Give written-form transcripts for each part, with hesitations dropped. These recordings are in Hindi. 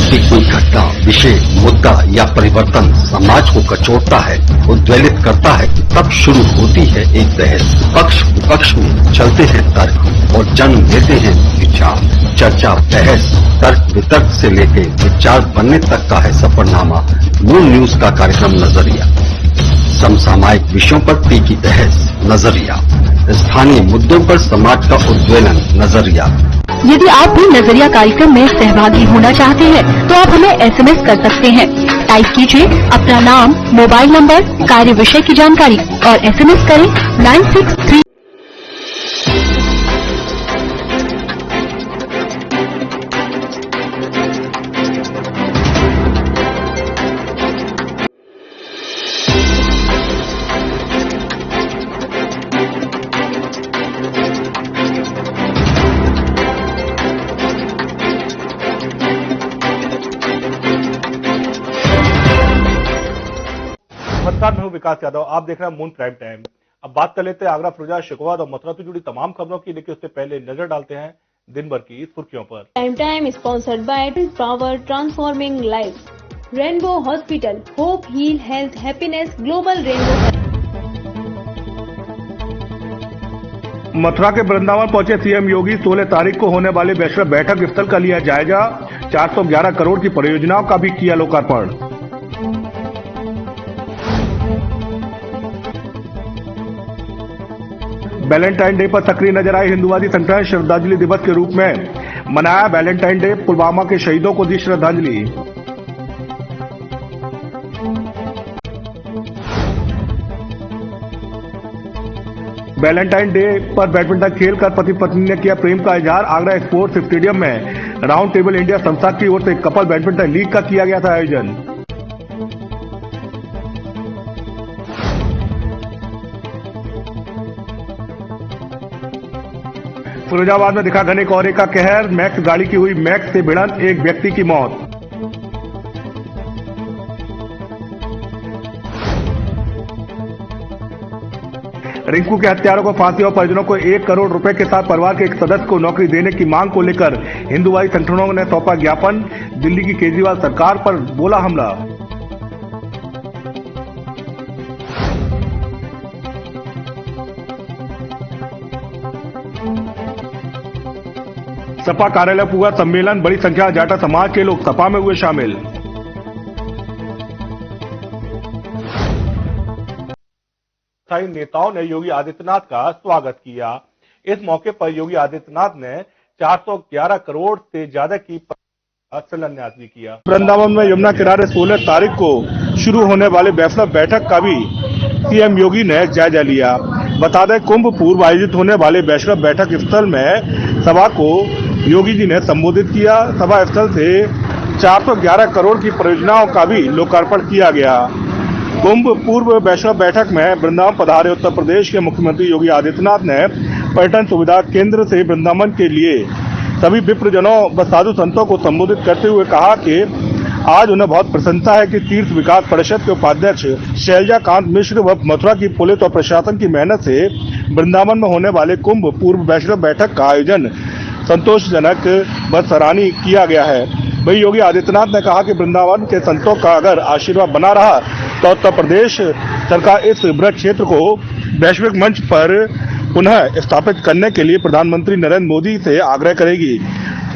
जब भी कोई घटना, विषय, मुद्दा या परिवर्तन समाज को कचोटता है, उद्वेलित करता है, तब शुरू होती है एक बहस। पक्ष विपक्ष में चलते हैं तर्क और जन्म लेते हैं विचार। चर्चा, बहस, तर्क वितर्क से लेके विचार बनने तक का है सफरनामा मूल न्यूज का कार्यक्रम नजरिया। समसामयिक विषयों पर तीखी बहस, नजरिया। स्थानीय मुद्दों पर समाज का उद्वेलन, नजरिया। यदि आप भी नजरिया कार्यक्रम में सहभागी होना चाहते हैं तो आप हमें SMS कर सकते हैं। टाइप कीजिए अपना नाम, मोबाइल नंबर, कार्य विषय की जानकारी और SMS करें 963। नमस्कार, मैं हूं विकास यादव। आप देख रहे हैं मून प्राइम टाइम। अब बात कर लेते हैं आगरा, फिरोजा, शिकोहात और मथुरा से जुड़ी तमाम खबरों की, लेकिन उससे पहले नजर डालते हैं दिन भर की सुर्खियों पर। Prime time sponsored by power transforming life, Rainbow hospital, hope heal health happiness global Rainbow. Mathura के वृंदावन पहुंचे सीएम योगी 16 तारीख को होने वाले वैश्विक बैठक स्थल का लिया जायजा। 411 करोड़ की परियोजनाओं का भी किया लोकार्पण। वैलेंटाइन डे पर सक्रिय नजर आए हिंदुवादी संगठन। श्रद्धांजलि दिवस के रूप में मनाया वैलेंटाइन डे। पुलवामा के शहीदों को दी श्रद्धांजलि। वैलेंटाइन डे पर बैडमिंटन खेलकर पति पत्नी ने किया प्रेम का इजहार। आगरा स्पोर्ट्स स्टेडियम में राउंड टेबल इंडिया संस्था की ओर से कपल बैडमिंटन लीग का किया गया था आयोजन। फिरोजाबाद में दिखा घने कोहरे का कहर। मैक्स गाड़ी की हुई मैक्स से भिड़ंत, एक व्यक्ति की मौत। रिंकू के हत्यारों को फांसी और परिजनों को 1 करोड़ रुपए के साथ परिवार के एक सदस्य को नौकरी देने की मांग को लेकर हिंदुवादी संगठनों ने सौंपा ज्ञापन। दिल्ली की केजरीवाल सरकार पर बोला हमला। सपा कार्यालय हुआ सम्मेलन। बड़ी संख्या में जाटा समाज के लोग सपा में हुए शामिल। स्थायी नेताओं ने योगी आदित्यनाथ का स्वागत किया। इस मौके पर योगी आदित्यनाथ ने 411 करोड़ से ज्यादा की शिलान्यास भी किया। वृंदावन में यमुना किनारे 16 तारीख को शुरू होने वाले वैश्विक बैठक का भी सीएम योगी ने जायजा लिया। बता दें, कुंभ पूर्व आयोजित होने वाले वैश्विक बैठक स्थल में सभा को योगी जी ने संबोधित किया। सभा स्थल से 411 करोड़ की परियोजनाओं का भी लोकार्पण किया गया। कुंभ पूर्व वैश्विक बैठक में वृंदावन पधारे उत्तर प्रदेश के मुख्यमंत्री योगी आदित्यनाथ ने पर्यटन सुविधा केंद्र से वृंदावन के लिए सभी विप्रजनों व साधु संतों को संबोधित करते हुए कहा कि आज उन्हें बहुत प्रसन्नता है कि तीर्थ विकास परिषद के उपाध्यक्ष शैलजा कांत मिश्र व मथुरा की पुलिस और प्रशासन की मेहनत से वृंदावन में होने वाले कुंभ पूर्व वैश्विक बैठक का आयोजन संतोषजनक व सराहनीय किया गया है। वही योगी आदित्यनाथ ने कहा कि वृंदावन के संतों का अगर आशीर्वाद बना रहा तो उत्तर प्रदेश सरकार इस वृहद क्षेत्र को वैश्विक मंच पर पुनः स्थापित करने के लिए प्रधानमंत्री नरेंद्र मोदी से आग्रह करेगी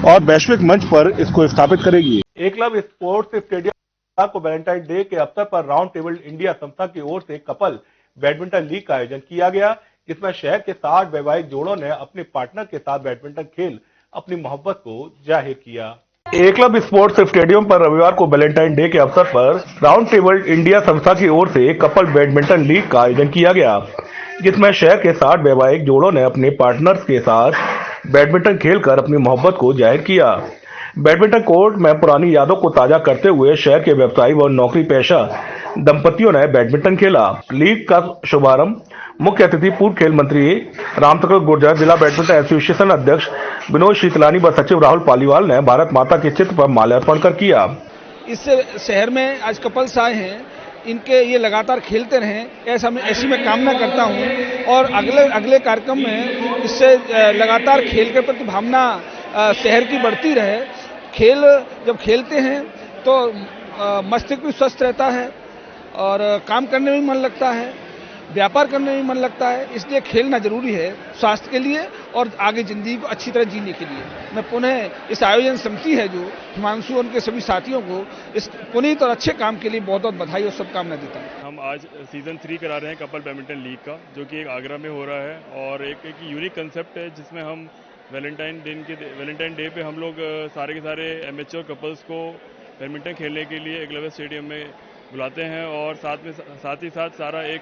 और वैश्विक मंच पर इसको स्थापित करेगी। एकलव्य स्पोर्ट्स स्टेडियम को वैलेंटाइन डे के अवसर पर राउंड टेबल इंडिया संस्था की ओर से कपल बैडमिंटन लीग का आयोजन किया गया, जिसमें शहर के 60 वैवाहिक जोड़ों ने अपने पार्टनर के साथ बैडमिंटन खेल अपनी मोहब्बत को जाहिर किया। एकलव्य स्पोर्ट्स स्टेडियम पर रविवार को वैलेंटाइन डे के अवसर पर राउंड टेबल इंडिया संस्था की ओर से कपल बैडमिंटन लीग का आयोजन किया गया, जिसमें शहर के 60 वैवाहिक जोड़ों ने अपने पार्टनर्स के साथ बैडमिंटन खेलकर अपनी मोहब्बत को जाहिर किया। बैडमिंटन कोर्ट में पुरानी यादों को ताजा करते हुए शहर के व्यवसायी व नौकरी पेशा दंपतियों ने बैडमिंटन खेला। लीग का शुभारंभ मुख्य अतिथि पूर्व खेल मंत्री रामतकर गुर्जर, जिला बैडमिंटन एसोसिएशन अध्यक्ष विनोद शीतलानी व सचिव राहुल पालीवाल ने भारत माता के चित्र पर माल्यार्पण कर किया। इस शहर में आज कपल्स आए हैं, इनके ये लगातार खेलते रहें, ऐसी मैं कामना करता हूं और अगले कार्यक्रम में इससे लगातार खेल के प्रति भावना शहर की बढ़ती रहे। खेल जब खेलते हैं तो मस्तिष्क भी स्वस्थ रहता है और काम करने में भी मन लगता है, व्यापार करने में भी मन लगता है। इसलिए खेलना जरूरी है स्वास्थ्य के लिए और आगे जिंदगी को अच्छी तरह जीने के लिए। मैं पुनः इस आयोजन समिति है जो हिमांशु और उनके सभी साथियों को इस पुनीत और अच्छे काम के लिए बहुत बहुत बधाई और शुभकामनाएं देता हूँ। हम आज सीजन 3 करा रहे हैं कपल बैडमिंटन लीग का, जो कि एक आगरा में हो रहा है और एक यूनिक कंसेप्ट है जिसमें हम वैलेंटाइन डे पे हम लोग सारे के सारे एमेच्योर कपल्स को बैडमिंटन खेलने के लिए एकलव्य स्टेडियम में बुलाते हैं और साथ ही साथ सारा एक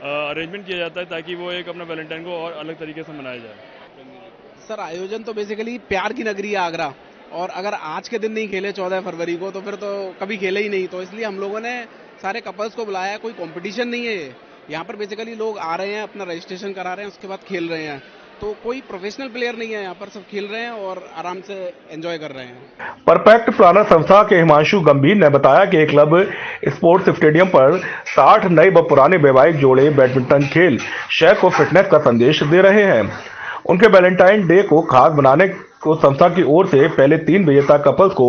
अरेंजमेंट किया जाता है ताकि वो एक अपना वैलेंटाइन को और अलग तरीके से मनाया जाए। सर आयोजन तो बेसिकली प्यार की नगरी है आगरा, और अगर आज के दिन नहीं खेले 14 फरवरी को तो फिर तो कभी खेले ही नहीं। तो इसलिए हम लोगों ने सारे कपल्स को बुलाया है। कोई कंपटीशन नहीं है यहाँ पर, बेसिकली लोग आ रहे हैं, अपना रजिस्ट्रेशन करा रहे हैं, उसके बाद खेल रहे हैं। तो कोई प्रोफेशनल प्लेयर नहीं है यहाँ पर, सब खेल रहे हैं और आराम से एंजॉय कर रहे हैं। परफेक्ट प्लानर संस्था के हिमांशु गंभीर ने बताया कि क्लब स्पोर्ट्स स्टेडियम पर 60 नए व पुराने वैवाहिक जोड़े बैडमिंटन खेल शहर को फिटनेस का संदेश दे रहे हैं। उनके वैलेंटाइन डे को खास बनाने को संस्था की ओर से पहले 3 विजेता कपल्स को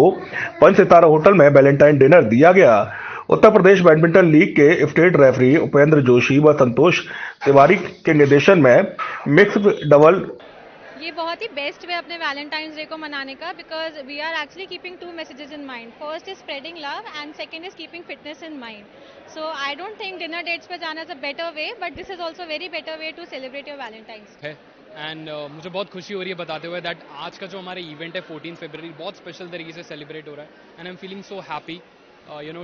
5 सितारा होटल में वैलेंटाइन डिनर दिया गया। उत्तर प्रदेश बैडमिंटन लीग के स्टेट रेफरी उपेंद्र जोशी व संतोष तिवारी के निर्देशन में मिक्स्ड डबल ये बहुत ही बेस्ट वे अपने वैलेंटाइंस डे को मनाने का, because we are actually keeping 2 messages in mind. First is spreading love and second is keeping fitness in mind. So I don't think dinner dates पे जाना is a better way, but this is also very better way to celebrate your Valentine's है। एंड मुझे बहुत खुशी हो रही है बताते हुए दैट आज का जो हमारा इवेंट है 14 फरवरी बहुत स्पेशल तरीके से सेलिब्रेट हो रहा है and I am feeling so happy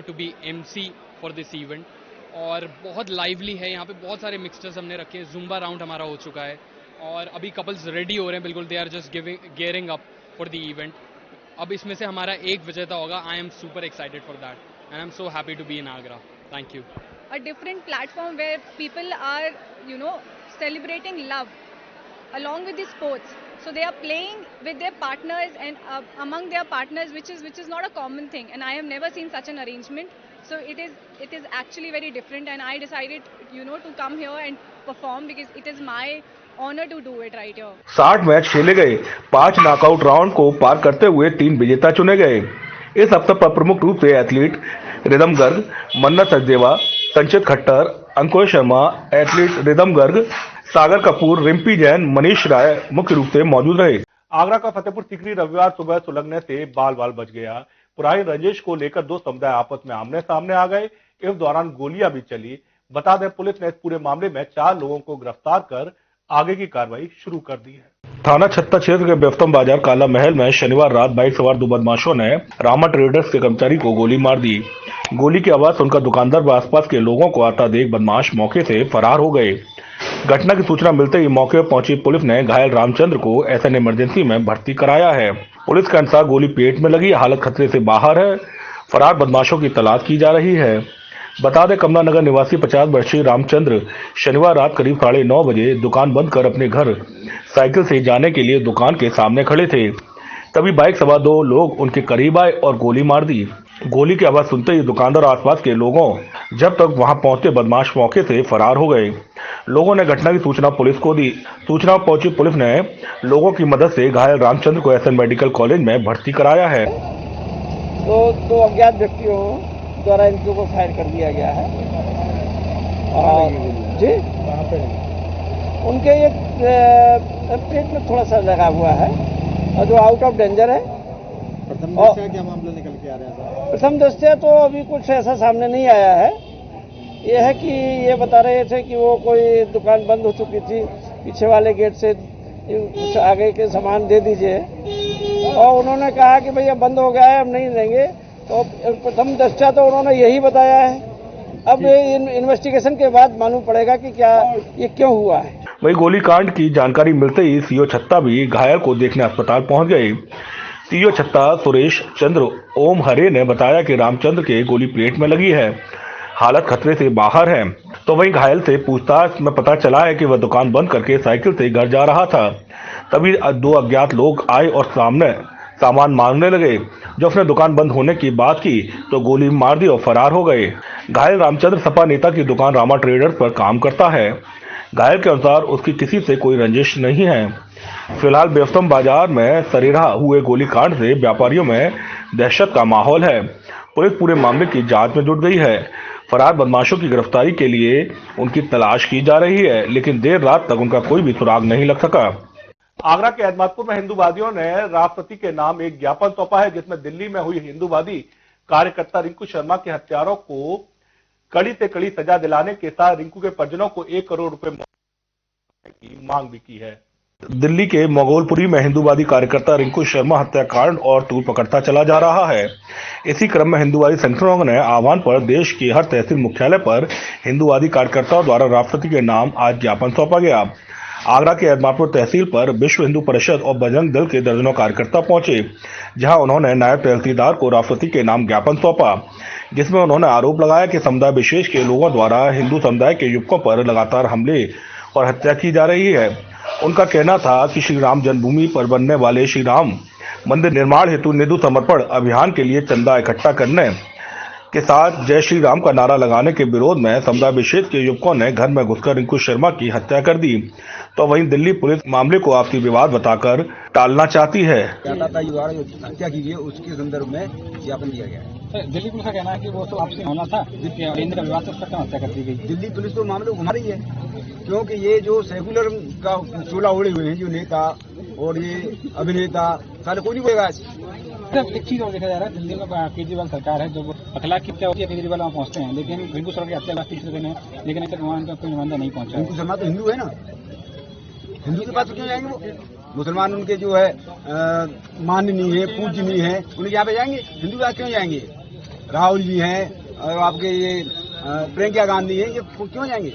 to be MC for this event. और बहुत लाइवली है यहाँ पे, बहुत सारे मिक्सचर्स हमने रखे हैं, जुम्बा राउंड हमारा हो चुका है और अभी कपल्स रेडी हो रहे हैं बिल्कुल, they are just gearing up for the event. अब इसमें से हमारा एक विजेता होगा। I am super excited for that and I am so happy to be in Agra. Thank you. A different platform where people are celebrating love along with the sports, so they are playing with their partners and among their partners, which is not a common thing, and I have never seen such an arrangement. So it is actually very different, and I decided to come here and perform because it is my honor to do it right here. 60 match खेले गए, 5 नॉकआउट राउंड को पार करते हुए 3 विजेता चुने गए। इस अवसर पर प्रमुख रूप से एथलीट रिदम गर्ग, मन्नत सचदेवा, संचित खट्टर, अंकुश शर्मा, एथलीट रिदम गर्ग, सागर कपूर, रिम्पी जैन, मनीष राय मुख्य रूप से मौजूद रहे। आगरा का फतेहपुर सीकरी रविवार सुबह सुलगने से बाल बाल बच गया। पुरानी रंजिश को लेकर 2 समुदाय आपस में आमने सामने आ गए। इस दौरान गोलियां भी चली। बता दें पुलिस ने इस पूरे मामले में 4 लोगों को गिरफ्तार कर आगे की कार्रवाई शुरू कर दी है। थाना छत्ता क्षेत्र के बेफ्तम बाजार काला महल में शनिवार रात बाइक सवार 2 बदमाशों ने रामा ट्रेडर्स के कर्मचारी को गोली मार दी। गोली की आवाज सुनकर दुकानदार व आसपास के लोगों को आता देख बदमाश मौके से फरार हो गए। घटना की सूचना मिलते ही मौके पर पहुंची पुलिस ने घायल रामचंद्र को एसएन इमरजेंसी में भर्ती कराया है। पुलिस के अनुसार गोली पेट में लगी, हालत खतरे से बाहर है। फरार बदमाशों की तलाश की जा रही है। बता दें कमला नगर निवासी 50 वर्षीय रामचंद्र शनिवार रात करीब 9:30 बजे दुकान बंद कर अपने घर साइकिल से जाने के लिए दुकान के सामने खड़े थे। तभी बाइक सवार 2 लोग उनके करीब आए और गोली मार दी। गोली की आवाज सुनते ही दुकानदार और आसपास के लोगों जब तक वहां पहुंचे बदमाश मौके से फरार हो गए। लोगों ने घटना की सूचना पुलिस को दी। सूचना पहुंची पुलिस ने लोगों की मदद से घायल रामचंद्र को एसएन मेडिकल कॉलेज में भर्ती कराया है। तो 2 अज्ञात व्यक्तियों द्वारा इनके ऊपर फायर कर दिया गया है। और जी उनके एक पेट में थोड़ा सा लगा हुआ है और जो आउट ऑफ डेंजर है। प्रथम दृष्टया क्या मामला निकल के आ रहा है? प्रथम दृष्टया तो अभी कुछ ऐसा सामने नहीं आया है। ये है कि ये बता रहे थे कि वो कोई दुकान बंद हो चुकी थी, पीछे वाले गेट से कुछ आगे के सामान दे दीजिए, और उन्होंने कहा कि भैया बंद हो गया है, हम नहीं लेंगे। तो प्रथम दृष्टया तो उन्होंने यही बताया है। अब इन्वेस्टिगेशन के बाद मालूम पड़ेगा कि क्या ये क्यों हुआ है। वही गोलीकांड की जानकारी मिलते ही सीओ छत्ता भी घायल को देखने अस्पताल पहुंच गए। सीओ छत्ता सुरेश चंद्र ओम हरे ने बताया कि रामचंद्र के गोली पेट में लगी है, हालत खतरे से बाहर है। तो वहीं घायल से पूछताछ में पता चला है कि वह दुकान बंद करके साइकिल से घर जा रहा था। तभी 2 अज्ञात लोग आए और सामान मांगने लगे। जब उसने दुकान बंद होने की बात की तो गोली मार दी और फरार हो गए। घायल रामचंद्र सपा नेता की दुकान रामा ट्रेडर्स पर काम करता है। घायल के अनुसार उसकी किसी से कोई रंजिश नहीं है। फिलहाल बेस्तम बाजार में सरेराह हुए गोलीकांड से व्यापारियों में दहशत का माहौल है। पुलिस पूरे मामले की जांच में जुट गई है। फरार बदमाशों की गिरफ्तारी के लिए उनकी तलाश की जा रही है, लेकिन देर रात तक उनका कोई भी सुराग नहीं लग सका। आगरा के अहमदपुर में हिंदूवादियों ने राष्ट्रपति के नाम एक ज्ञापन सौंपा है, जिसमें दिल्ली में हुई हिंदूवादी कार्यकर्ता रिंकू शर्मा के हत्यारों को कड़ी से कड़ी सजा दिलाने के साथ रिंकू के परिजनों को 1 करोड़ रुपए की मांग भी की है। दिल्ली के मोगलपुरी में हिंदूवादी कार्यकर्ता रिंकू शर्मा हत्याकांड और तूल पकड़ता चला जा रहा है। इसी क्रम में हिंदूवादी संगठनों ने आह्वान पर देश के हर तहसील मुख्यालय पर हिंदूवादी कार्यकर्ताओं द्वारा राष्ट्रपति के नाम आज ज्ञापन सौंपा गया। आगरा के अहमदपुर तहसील पर विश्व हिंदू परिषद और बजरंग दल के दर्जनों कार्यकर्ता पहुंचे, जहां उन्होंने नायब तहसीलदार को राष्ट्रपति के नाम ज्ञापन सौंपा, जिसमें उन्होंने आरोप लगाया कि समुदाय विशेष के लोगों द्वारा हिंदू समुदाय के युवकों पर लगातार हमले और हत्या की जा रही है। उनका कहना था कि श्री राम जन्मभूमि पर बनने वाले श्री राम मंदिर निर्माण हेतु निधि समर्पण अभियान के लिए चंदा इकट्ठा करने के साथ जय श्री राम का नारा लगाने के विरोध में समुदाय विशेष के युवकों ने घर में घुसकर रिंकू शर्मा की हत्या कर दी। तो वहीं दिल्ली पुलिस मामले को आपसी विवाद बताकर टालना चाहती है। हत्या की गई उसके संदर्भ में ज्ञापन दिया गया है। दिल्ली पुलिस का कहना है कि वो तो आपसी मामला था, केंद्र का विवाद से हत्या कर दी गई। दिल्ली पुलिस तो मामले को घुमा रही है, क्योंकि ये जो सेकुलर का चोला ओढ़े हुए हैं जो नेता और ये अभिनेता सारे कोई नहीं बोलेगा। एक चीज और देखा जा रहा है, दिल्ली में केजरीवाल सरकार है, जब अखलाक की हत्या होती है केजरीवाल वहाँ पहुंचते हैं, लेकिन रिंकू शर्मा की हत्या तीसरे दिन है, लेकिन अगर वहाँ का कोई नुमाइंदा नहीं पहुंचा। रिंकू शर्मा तो हिंदू है ना, हिंदू के पास तो क्यों जाएंगे वो? मुसलमान उनके जो है माननीय है, पूजनीय है, उनके यहाँ पे जाएंगे, हिंदू के क्यों जाएंगे? राहुल जी हैं और आपके ये प्रियंका गांधी है, ये क्यों जाएंगे?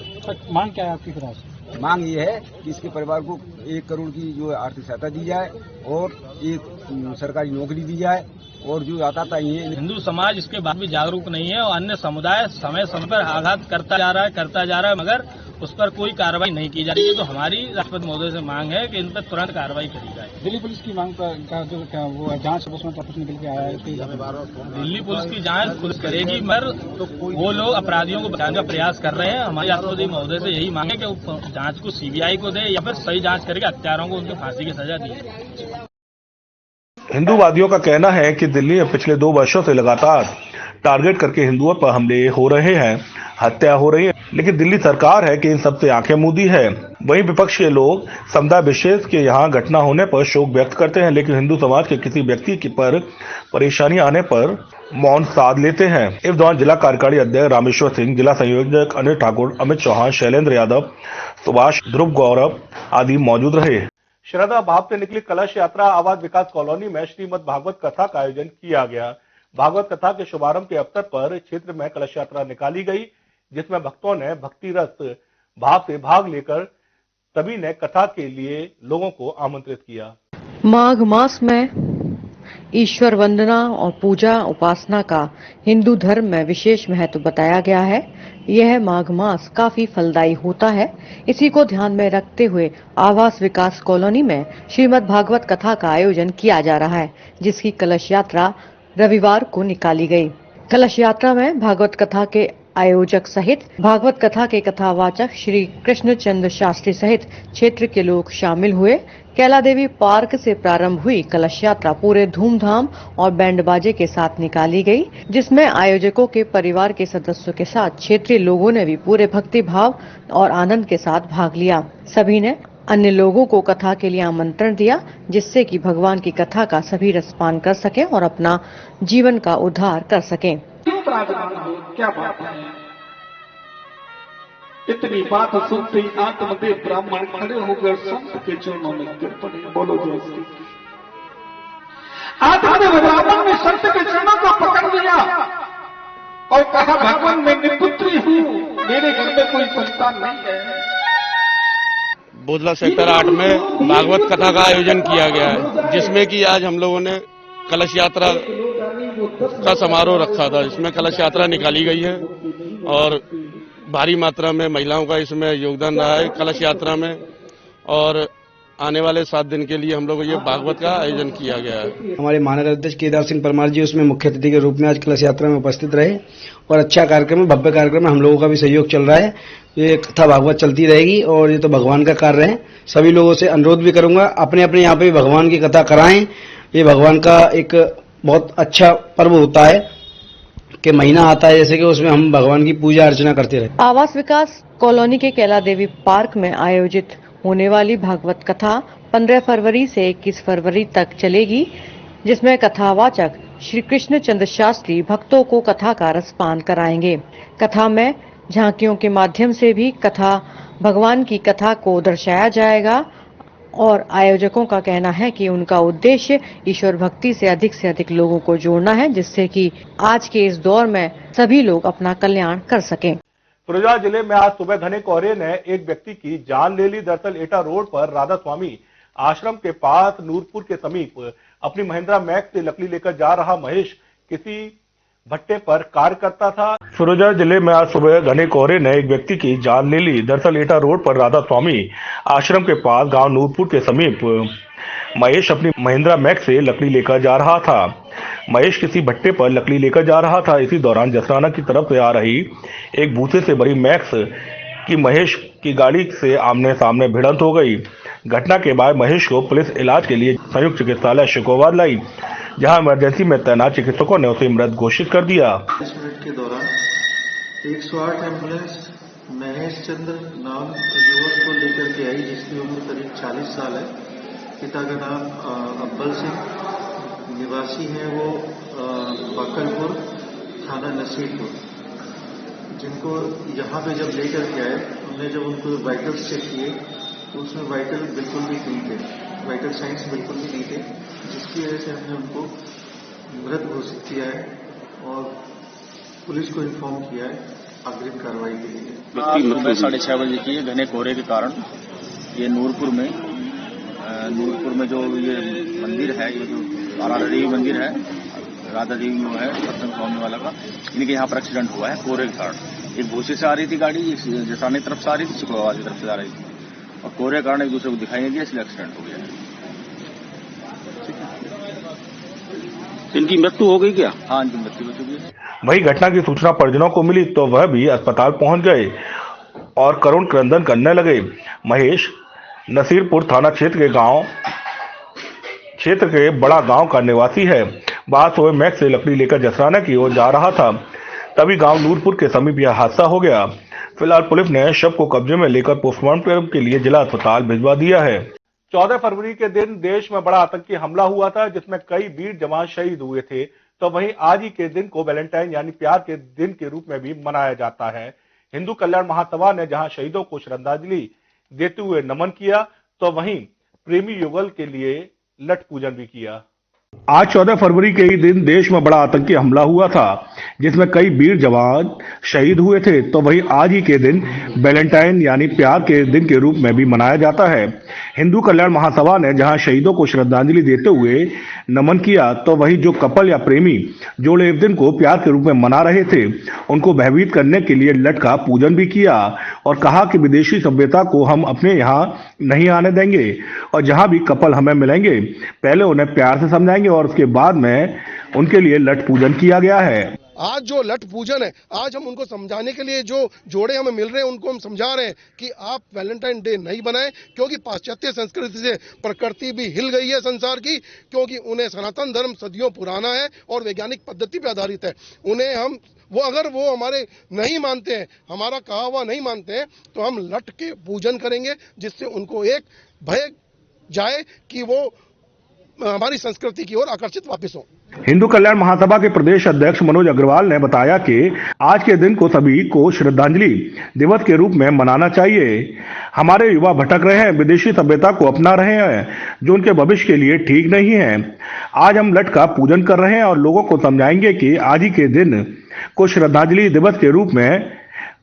मांग क्या है आपकी तरफ से? मांग ये है कि इसके परिवार को 1 करोड़ की जो आर्थिक सहायता दी जाए और एक सरकारी नौकरी दी जाए, और जो आता ये हिंदू समाज इसके बाद भी जागरूक नहीं है और अन्य समुदाय समय समय पर आघात करता जा रहा है, मगर उस पर कोई कार्रवाई नहीं की जा रही है। तो हमारी राष्ट्रपति महोदय से मांग है कि इन पर तुरंत कार्रवाई करी जाए। दिल्ली पुलिस की मांग का जो वो जांच उसमें कुछ निकल के आया है, दिल्ली पुलिस की जांच पुलिस करेगी, मगर वो लोग अपराधियों को बचाने का प्रयास कर रहे हैं। हमारी राष्ट्रपति महोदय से यही मांग है कि वो जांच को सीबीआई को दे या फिर सही जांच करके हत्यारों को उनके फांसी की सजा दी। हिंदूवादियों का कहना है कि दिल्ली में पिछले 2 वर्षों से लगातार टारगेट करके हिंदुओं पर हमले हो रहे हैं, हत्या हो रही है, लेकिन दिल्ली सरकार है कि इन सब से आंखें मूंदी है। वहीं विपक्ष के लोग समुदाय विशेष के यहाँ घटना होने पर शोक व्यक्त करते हैं, लेकिन हिंदू समाज के किसी व्यक्ति की पर परेशानी आने पर मौन साध लेते हैं। इस दौरान जिला कार्यकारी अध्यक्ष रामेश्वर सिंह, जिला संयोजक अनिल ठाकुर, अमित चौहान, शैलेंद्र यादव, सुभाष, ध्रुव गौरव आदि मौजूद रहे। श्रद्धा भाव से निकली कलश यात्रा आवास विकास कॉलोनी में श्रीमद् भागवत कथा का आयोजन किया गया। भागवत कथा के शुभारंभ के अवसर पर क्षेत्र में कलश यात्रा निकाली गई, जिसमें भक्तों ने भक्ति रस भाव से भाग लेकर सभी ने कथा के लिए लोगों को आमंत्रित किया। माघ मास में ईश्वर वंदना और पूजा उपासना का हिंदू धर्म में विशेष महत्व बताया गया है। यह माघ मास काफी फलदायी होता है। इसी को ध्यान में रखते हुए आवास विकास कॉलोनी में श्रीमद् भागवत कथा का आयोजन किया जा रहा है, जिसकी कलश यात्रा रविवार को निकाली गई। कलश यात्रा में भागवत कथा के आयोजक सहित भागवत कथा के कथावाचक श्री कृष्णचंद्र शास्त्री सहित क्षेत्र के लोग शामिल हुए। कैला देवी पार्क से प्रारंभ हुई कलश यात्रा पूरे धूमधाम और बैंड बाजे के साथ निकाली गई, जिसमें आयोजकों के परिवार के सदस्यों के साथ क्षेत्रीय लोगों ने भी पूरे भक्ति भाव और आनंद के साथ भाग लिया। सभी ने अन्य लोगों को कथा के लिए आमंत्रण दिया, जिससे कि भगवान की कथा का सभी रसपान कर सकें और अपना जीवन का उद्धार कर सकें। क्या बात है, इतनी बात सुनते ही आत्मदेव ब्राह्मण खड़े होकर संत के चरणों में गिर पड़े। बोलो जय। आत्मदेव ब्राह्मण ने संत के चरणों को पकड़ लिया और कहा, भगवान मैं निपुत्री हूँ, मेरे घर में कोई संतान नहीं है। बोधला सेक्टर 8 में भागवत कथा का आयोजन किया गया है, जिसमें कि आज हम लोगों ने कलश यात्रा का समारोह रखा था। इसमें कलश यात्रा निकाली गई है और भारी मात्रा में महिलाओं का इसमें योगदान रहा है कलश यात्रा में। और आने वाले 7 दिन के लिए हम लोग ये भागवत का आयोजन किया गया है। हमारे माननीय अध्यक्ष केदार सिंह परमार जी उसमें मुख्य अतिथि के रूप में आज कलश यात्रा में उपस्थित रहे और अच्छा कार्यक्रम है, भव्य कार्यक्रम है। हम लोगों का भी सहयोग चल रहा है। ये कथा भागवत चलती रहेगी और ये तो भगवान का कार्य है। सभी लोगों से अनुरोध भी करूंगा, अपने अपने यहाँ पे भगवान की कथा कराएं। ये भगवान का एक बहुत अच्छा पर्व होता है कि महीना आता है जैसे कि उसमें हम भगवान की पूजा अर्चना करते रहे। आवास विकास कॉलोनी के कैला देवी पार्क में आयोजित होने वाली भागवत कथा 15 फरवरी से 21 फरवरी तक चलेगी, जिसमें कथावाचक श्री कृष्ण चंद्र शास्त्री भक्तों को कथा का रसपान कराएंगे। कथा में झांकियों के माध्यम से भी कथा भगवान की कथा को दर्शाया जाएगा और आयोजकों का कहना है कि उनका उद्देश्य ईश्वर भक्ति से अधिक लोगों को जोड़ना है, जिससे कि आज के इस दौर में सभी लोग अपना कल्याण कर सकें। फिरोजाबाद जिले में आज सुबह घने कोहरे ने एक व्यक्ति की जान ले ली। दरअसल एटा रोड पर राधा स्वामी आश्रम के पास नूरपुर के समीप अपनी महिंद्रा मैक्स से लकड़ी लेकर जा रहा महेश किसी भट्टे पर कार्य करता था। फिरोजाबाद जिले में आज सुबह घने कोहरे ने एक व्यक्ति की जान ले ली। दरअसल एटा रोड पर राधा स्वामी आश्रम के पास गांव नूरपुर के समीप महेश अपनी महिंद्रा मैक्स से लकड़ी लेकर जा रहा था। महेश किसी भट्टे पर लकड़ी लेकर जा रहा था। इसी दौरान जसराना की तरफ से आ रही एक भूसे से भरी मैक्स की महेश की गाड़ी से आमने सामने भिड़ंत हो गई। घटना के बाद महेश को पुलिस इलाज के लिए संयुक्त चिकित्सालय शिकोहाबाद लाई, जहां इमरजेंसी में तैनात चिकित्सकों ने उसे मृत घोषित कर दिया। 10 मिनट के दौरान 108 एम्बुलेंस महेश चंद्र नाम युवक को लेकर के आई, जिसकी उम्र करीब 40 साल है। पिता का नाम अब्बल सिंह, निवासी है वो बाकलपुर थाना नसीरपुर। जिनको यहाँ पे जब लेकर के आए, हमने जब उनको वाइटल्स चेक किए तो उसमें वाइटल बिल्कुल भी नहीं थे, वाइटल साइंस बिल्कुल भी नहीं थे, जिसकी वजह से हमने उनको मृत घोषित किया है और पुलिस को इन्फॉर्म किया है अग्रिम कार्रवाई के लिए। सुबह 6:30 बजे की है, घने कोहरे के कारण ये नूरपुर में जो ये मंदिर है, ये जो राधा देवी मंदिर है, राधा देवी में है सत्संग स्वामी वाला का, इनके यहाँ पर एक्सीडेंट हुआ है कोहरे के कारण। एक भूसे से आ रही थी गाड़ी, जसानी तरफ से आ रही थी, शुक्रवार की तरफ से आ रही थी और कोहरे के कारण एक दूसरे को दिखाई नहीं दिया, इसलिए एक्सीडेंट हो गया। इनकी मृत्यु हो गई क्या? हाँ, इनकी मृत्यु हो चुकी है। वही घटना की सूचना परिजनों को मिली तो वह भी अस्पताल पहुंच गए और करुण क्रंदन करने लगे। महेश नसीरपुर थाना क्षेत्र के बड़ा गांव का निवासी है। बाद सुबह मैक्स से लकड़ी लेकर जसराना की ओर जा रहा था, तभी गांव नूरपुर के समीप यह हादसा हो गया। फिलहाल पुलिस ने शव को कब्जे में लेकर पोस्टमार्टम के लिए जिला अस्पताल भिजवा दिया है। 14 फरवरी के दिन देश में बड़ा आतंकी हमला हुआ था, जिसमें कई वीर जवान शहीद हुए थे। तो वहीं आज ही के दिन को वैलेंटाइन यानी प्यार के दिन के रूप में भी मनाया जाता है। हिंदू कल्याण महासभा ने जहां शहीदों को श्रद्धांजलि देते हुए नमन किया, तो वहीं प्रेमी युगल के लिए लठ पूजन भी किया। आज 14 फरवरी के ही दिन देश में बड़ा आतंकी हमला हुआ था, जिसमें कई वीर जवान शहीद हुए थे। तो वहीं आज ही के दिन वैलेंटाइन यानी प्यार के दिन के रूप में भी मनाया जाता है। हिंदू कल्याण महासभा ने जहां शहीदों को श्रद्धांजलि देते हुए नमन किया, तो वहीं जो कपल या प्रेमी जोड़े इस दिन को प्यार के रूप में मना रहे थे, उनको भयभीत करने के लिए लठ का पूजन भी किया और कहा कि विदेशी सभ्यता को हम अपने यहाँ नहीं आने देंगे और जहां भी कपल हमें मिलेंगे पहले उन्हें प्यार से समझाएंगे और उसके बाद में उनके लिए लठ पूजन किया गया है। आज जो लठ पूजन है, आज हम उनको समझाने के लिए जो जोड़े हमें मिल रहे हैं उनको हम समझा रहे हैं कि आप वैलेंटाइन डे नहीं बनाएं, क्योंकि पाश्चात्य संस्कृति से प्रकृति भी हिल गई है संसार की, क्योंकि उन्हें सनातन धर्म सदियों पुराना है और वैज्ञानिक पद्धति पर आधारित है। उन्हें हम अगर वो हमारे नहीं मानते हैं, हमारा कहा हुआ नहीं मानते हैं, तो हम लठ के पूजन करेंगे, जिससे उनको एक भय जाए कि वो हमारी संस्कृति की ओर आकर्षित वापस हो। हिंदू कल्याण महासभा के प्रदेश अध्यक्ष मनोज अग्रवाल ने बताया कि आज के दिन को सभी को श्रद्धांजलि दिवस के रूप में मनाना चाहिए। हमारे युवा भटक रहे हैं, विदेशी सभ्यता को अपना रहे हैं, जो उनके भविष्य के लिए ठीक नहीं है। आज हम लठ का पूजन कर रहे हैं और लोगों को समझाएंगे कि आज ही के दिन को श्रद्धांजलि दिवस के रूप में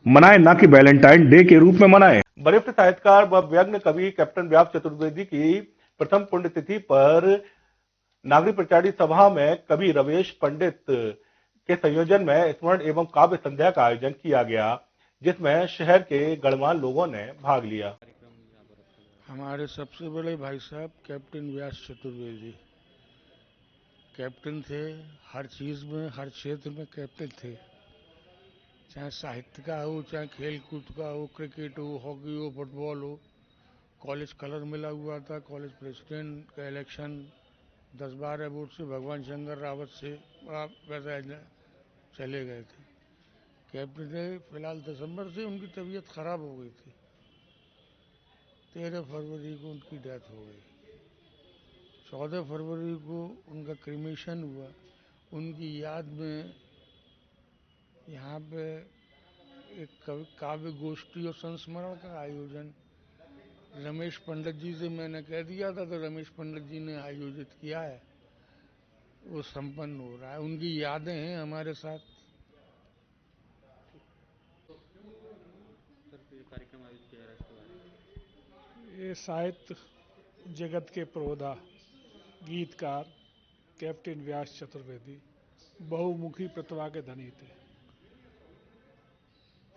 मनाए, न कि वैलेंटाइन डे के रूप में मनाए। वरिष्ठ साहित्यकार व व्यंग्य कवि कैप्टन व्यास चतुर्वेदी की प्रथम पुण्यतिथि पर नागरिक प्रचारी सभा में कवि रवेश पंडित के संयोजन में स्मरण एवं काव्य संध्या का आयोजन किया गया, जिसमें शहर के गणमान्य लोगों ने भाग लिया। हमारे सबसे बड़े भाई साहब कैप्टन व्यास चतुर्वेदी कैप्टन थे, हर चीज में, हर क्षेत्र में कैप्टन थे, चाहे साहित्य का हो, चाहे खेल कूद का हो, क्रिकेट हो, हॉकी हो, फुटबॉल हो। कॉलेज कलर मिला हुआ था, कॉलेज प्रेसिडेंट का इलेक्शन 10-12 वोट से भगवान शंकर रावत से वैसा चले गए थे। कैप्टन थे, फिलहाल दिसंबर से उनकी तबीयत खराब हो गई थी, 13 फरवरी को उनकी डेथ हो गई। 14 फरवरी को उनका क्रिमेशन हुआ। उनकी याद में यहाँ पे एक काव्य गोष्ठी और संस्मरण का आयोजन रमेश पंडित जी से मैंने कह दिया था, तो रमेश पंडित जी ने आयोजित किया है, वो संपन्न हो रहा है। उनकी यादें हैं हमारे साथ। ये साहित्य जगत के प्रोधा गीतकार कैप्टन व्यास चतुर्वेदी बहुमुखी प्रतिभा के धनी थे।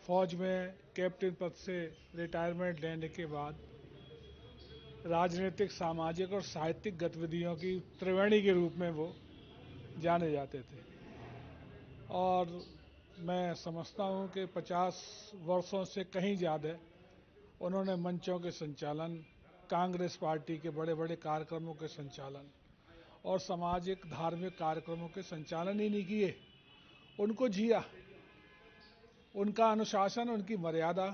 फौज में कैप्टन पद से रिटायरमेंट लेने के बाद राजनीतिक, सामाजिक और साहित्यिक गतिविधियों की त्रिवेणी के रूप में वो जाने जाते थे। और मैं समझता हूं कि 50 वर्षों से कहीं ज़्यादा उन्होंने मंचों के संचालन, कांग्रेस पार्टी के बड़े बड़े कार्यक्रमों के संचालन और सामाजिक धार्मिक कार्यक्रमों के संचालन ही नहीं किए, उनको जिया। उनका अनुशासन, उनकी मर्यादा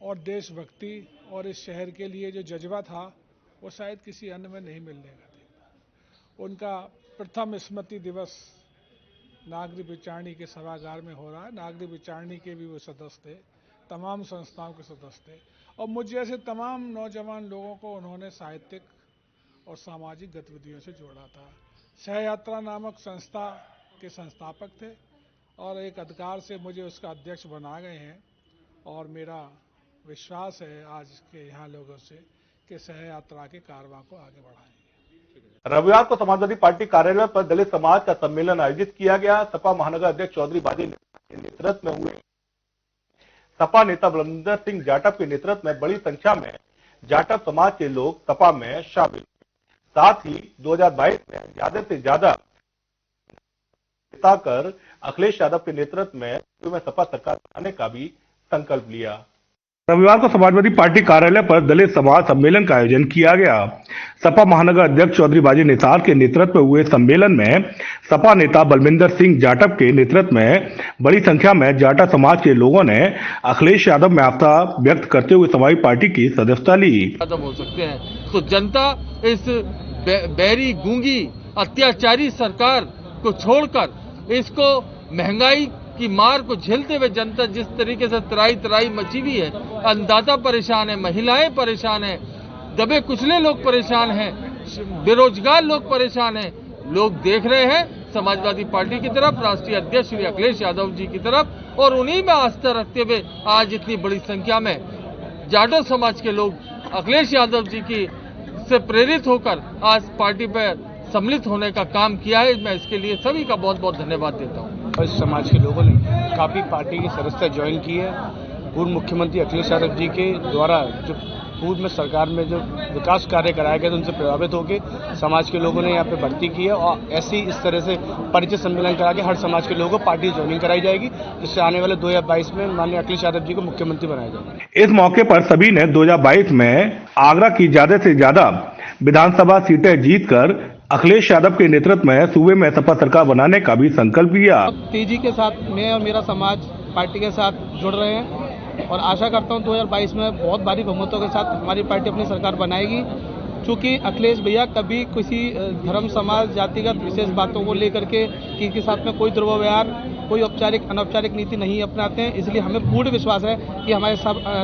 और देशभक्ति और इस शहर के लिए जो जज्बा था, वो शायद किसी अन्य में नहीं मिलने का था। उनका प्रथम स्मृति दिवस नागरिक विचारणी के सभागार में हो रहा है। नागरिक विचारणी के भी वो सदस्य थे, तमाम संस्थाओं के सदस्य थे, और मुझ जैसे तमाम नौजवान लोगों को उन्होंने साहित्यिक और सामाजिक गतिविधियों से जोड़ा था। सहयात्रा नामक संस्था के संस्थापक थे और एक अधिकार से मुझे उसका अध्यक्ष बना गए हैं। और मेरा विश्वास है आज के यहाँ लोगों से कि सहयात्रा के कारवां को आगे बढ़ाएंगे। रविवार को समाजवादी पार्टी कार्यालय पर दलित समाज का सम्मेलन आयोजित किया गया। सपा महानगर अध्यक्ष चौधरी बाजी के नेतृत्व में हुए सपा नेता बलविंदर सिंह जाटव के नेतृत्व में बड़ी संख्या में जाटव समाज के लोग सपा में शामिल। साथ ही 2022 में ज्यादा से ज्यादा कर अखिलेश यादव के नेतृत्व में सपा सरकार बनाने का भी संकल्प लिया। रविवार को समाजवादी पार्टी कार्यालय पर दलित समाज सम्मेलन का आयोजन किया गया। सपा महानगर अध्यक्ष चौधरी बाजी निसार के नेतृत्व में हुए सम्मेलन में सपा नेता बलविंदर सिंह जाटव के नेतृत्व में बड़ी संख्या में जाटा समाज के लोगों ने अखिलेश यादव में आस्था व्यक्त करते हुए समाजवादी पार्टी की सदस्यता ली। हो सकते हैं तो जनता इस बैरी गूंगी अत्याचारी सरकार को छोड़कर इसको महंगाई की मार को झेलते हुए जनता जिस तरीके से तराई मची हुई है, अन्नदाता परेशान है, महिलाएं परेशान है, दबे कुचले लोग परेशान हैं, बेरोजगार लोग परेशान हैं। लोग देख रहे हैं समाजवादी पार्टी की तरफ, राष्ट्रीय अध्यक्ष श्री अखिलेश यादव जी की तरफ, और उन्हीं में आस्था रखते हुए आज इतनी बड़ी संख्या में जाटव समाज के लोग अखिलेश यादव जी की से प्रेरित होकर आज पार्टी पर सम्मिलित होने का काम किया है। मैं इसके लिए सभी का बहुत बहुत धन्यवाद देता हूँ। इस समाज के लोगों ने काफी पार्टी की सदस्यता ज्वाइन की है। पूर्व मुख्यमंत्री अखिलेश यादव जी के द्वारा जो पूर्व में सरकार में जो विकास कार्य कराए गए थे उनसे प्रभावित होकर समाज के लोगों ने यहाँ पे भर्ती की है, और ऐसी इस तरह से परिचय सम्मेलन करा के हर समाज के लोगों को पार्टी ज्वाइनिंग कराई जाएगी, जिससे आने वाले 2022 में माननीय अखिलेश यादव जी को मुख्यमंत्री बनाया जाएगा। इस मौके पर सभी ने 2022 में आगरा की ज्यादा से ज्यादा विधानसभा सीटें जीतकर अखिलेश यादव के नेतृत्व में सूबे में सपा सरकार बनाने का भी संकल्प लिया। तेजी के साथ मैं और मेरा समाज पार्टी के साथ जुड़ रहे हैं और आशा करता हूं 2022 में बहुत भारी बहुमतों के साथ हमारी पार्टी अपनी सरकार बनाएगी। चूंकि अखिलेश भैया कभी किसी धर्म, समाज, जातिगत विशेष बातों को लेकर के किसी के साथ में कोई दुर्व्यवहार, कोई औपचारिक अनौपचारिक नीति नहीं अपनाते हैं। इसलिए हमें पूर्ण विश्वास है कि हमारे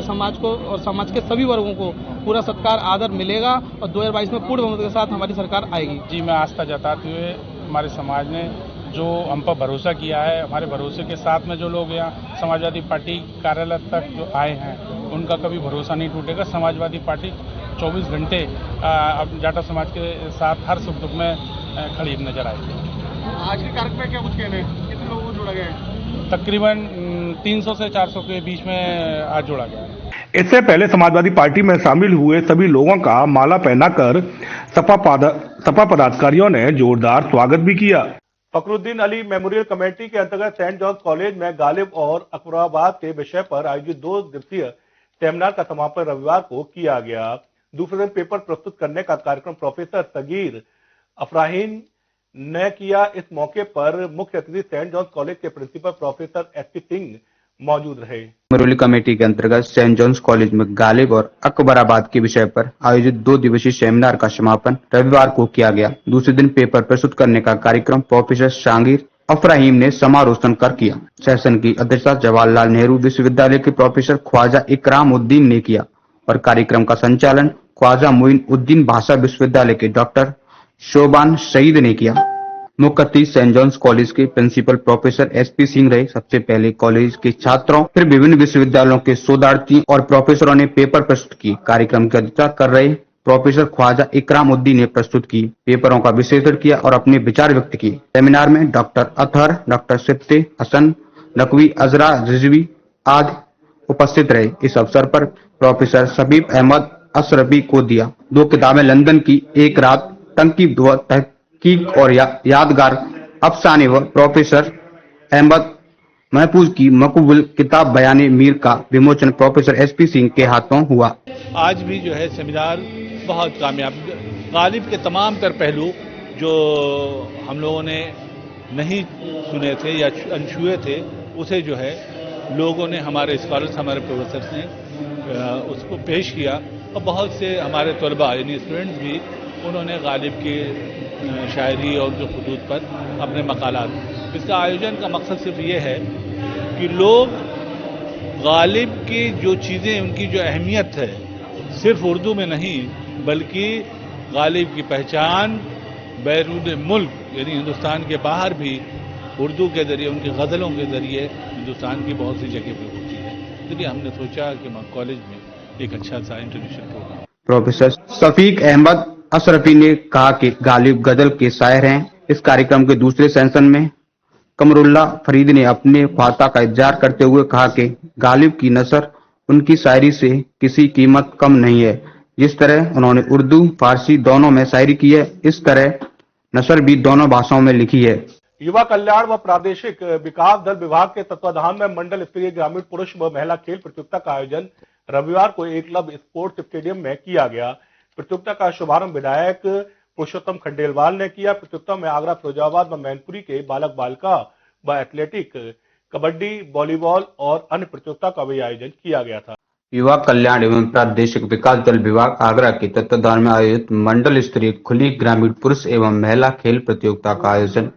समाज को और समाज के सभी वर्गों को पूरा सत्कार, आदर मिलेगा और 2022 में पूर्ण बहुमत के साथ हमारी सरकार आएगी। जी, मैं आस्था जताते हुए हमारे समाज ने जो हम पर भरोसा किया है, हमारे भरोसे के साथ में जो लोग यहाँ समाजवादी पार्टी कार्यालय तक जो आए हैं उनका कभी भरोसा नहीं टूटेगा। समाजवादी पार्टी 24 घंटे जाटा समाज के साथ हर सुख दुख में खड़ी नजर आएगी। आज के कार्यक्रम में क्या कुछ कहना है? कितने लोगों को जोड़ा गया है? तकरीबन 300 से 400 के बीच में आज जोड़ा गया है। इससे पहले समाजवादी पार्टी में शामिल हुए सभी लोगों का माला पहनाकर सपा पदाधिकारियों ने जोरदार स्वागत भी किया। फखरुद्दीन अली मेमोरियल कमेटी के अंतर्गत सेंट जॉन्स कॉलेज में गालिब और अकबराबाद के विषय पर आयोजित 2 दिवसीय सेमिनार का समापन रविवार को किया गया। दूसरे दिन पेपर प्रस्तुत करने का कार्यक्रम प्रोफेसर सगीर अफराहीन ने किया। इस मौके पर मुख्य अतिथि सेंट जॉन्स कॉलेज के प्रिंसिपल प्रोफेसर एसपी सिंह मौजूद रहे। मेमोरियल कमेटी के अंतर्गत सेंट जॉन्स कॉलेज में गालिब और अकबराबाद के विषय पर आयोजित 2 दिवसीय सेमिनार का समापन रविवार को किया गया। दूसरे दिन पेपर प्रस्तुत करने का कार्यक्रम प्रोफेसर सगीर अफराहीम ने समारोह कर किया। सेशन की अध्यक्षता जवाहरलाल नेहरू विश्वविद्यालय के प्रोफेसर ख्वाजा इकराम उद्दीन ने किया और कार्यक्रम का संचालन ख्वाजा मुइन उद्दीन भाषा विश्वविद्यालय के डॉक्टर शोबान सईद ने किया। मुख्य अतिथि सेंट जॉन्स कॉलेज के प्रिंसिपल प्रोफेसर एसपी सिंह रहे। सबसे पहले कॉलेज के छात्रों, फिर विभिन्न विश्वविद्यालयों के शोधार्थी और प्रोफेसरों ने पेपर प्रस्तुत किए। कार्यक्रम की अध्यक्षता कर रहे प्रोफेसर ख्वाजा इकराम उद्दीन ने प्रस्तुत की, पेपरों का विश्लेषण किया और अपने विचार व्यक्त किए। सेमिनार में डॉक्टर अतहर, डॉक्टर सिफ्ते हसन नकवी, अजरा रिजवी आदि उपस्थित रहे। इस अवसर पर प्रोफेसर शबीब अहमद अशरफी को दिया 2 किताबें, लंदन की एक रात, टंकी तहकीक और यादगार अफसाने व प्रोफेसर अहमद महफूज की मकबूल किताब बयाने मीर का विमोचन प्रोफेसर एसपी सिंह के हाथों हुआ। आज भी जो है सेमिनार बहुत कामयाब, गालिब के तमाम तर पहलू जो हम लोगों ने नहीं सुने थे या अनछुए थे, उसे जो है लोगों ने, हमारे स्कॉलर्स, हमारे प्रोफेसर्स ने उसको पेश किया और बहुत से हमारे तलबा यानी स्टूडेंट्स भी उन्होंने गालिब की शायरी और जो खुतूत पर अपने मकालात। इसका आयोजन का मकसद सिर्फ ये है कि लोग गालिब की जो चीज़ें, उनकी जो अहमियत है, सिर्फ उर्दू में नहीं बल्कि गालिब की पहचान बैरून मुल्क यानी हिंदुस्तान के बाहर भी उर्दू के जरिए, उनकी गज़लों के जरिए हिंदुस्तान की बहुत सी जगह पर होती है। इसलिए हमने सोचा कि कॉलेज में एक अच्छा सा introduction programme. Professor Shafiq Ahmad Ashrafi ने कहा कि गालिब गजल के शायर हैं। इस कार्यक्रम के दूसरे सेशन में कमरुल्ला फरीद ने अपने ख्वाता का इज़हार करते हुए कहा कि गालिब की नसर उनकी शायरी से किसी कीमत कम नहीं है। जिस तरह उन्होंने उर्दू फारसी दोनों में शायरी की है, इस तरह नसर भी दोनों भाषाओं में लिखी है। युवा कल्याण व प्रादेशिक विकास दल विभाग के तत्वाधान में मंडल स्तरीय ग्रामीण पुरुष व महिला खेल प्रतियोगिता का आयोजन रविवार को एकलव्य स्पोर्ट्स स्टेडियम में किया गया। प्रतियोगिता का शुभारंभ विधायक पुरुषोत्तम खंडेलवाल ने किया। प्रतियोगिता में आगरा, फिरोजाबाद व मैनपुरी के बालक बालिका व एथलेटिक, कबड्डी, वॉलीबॉल और अन्य प्रतियोगिता का भी आयोजन किया गया था। युवा कल्याण एवं प्रादेशिक विकास दल विभाग आगरा के तत्वाधान में आयोजित मंडल स्तरीय खुली ग्रामीण पुरुष एवं महिला खेल प्रतियोगिता का आयोजन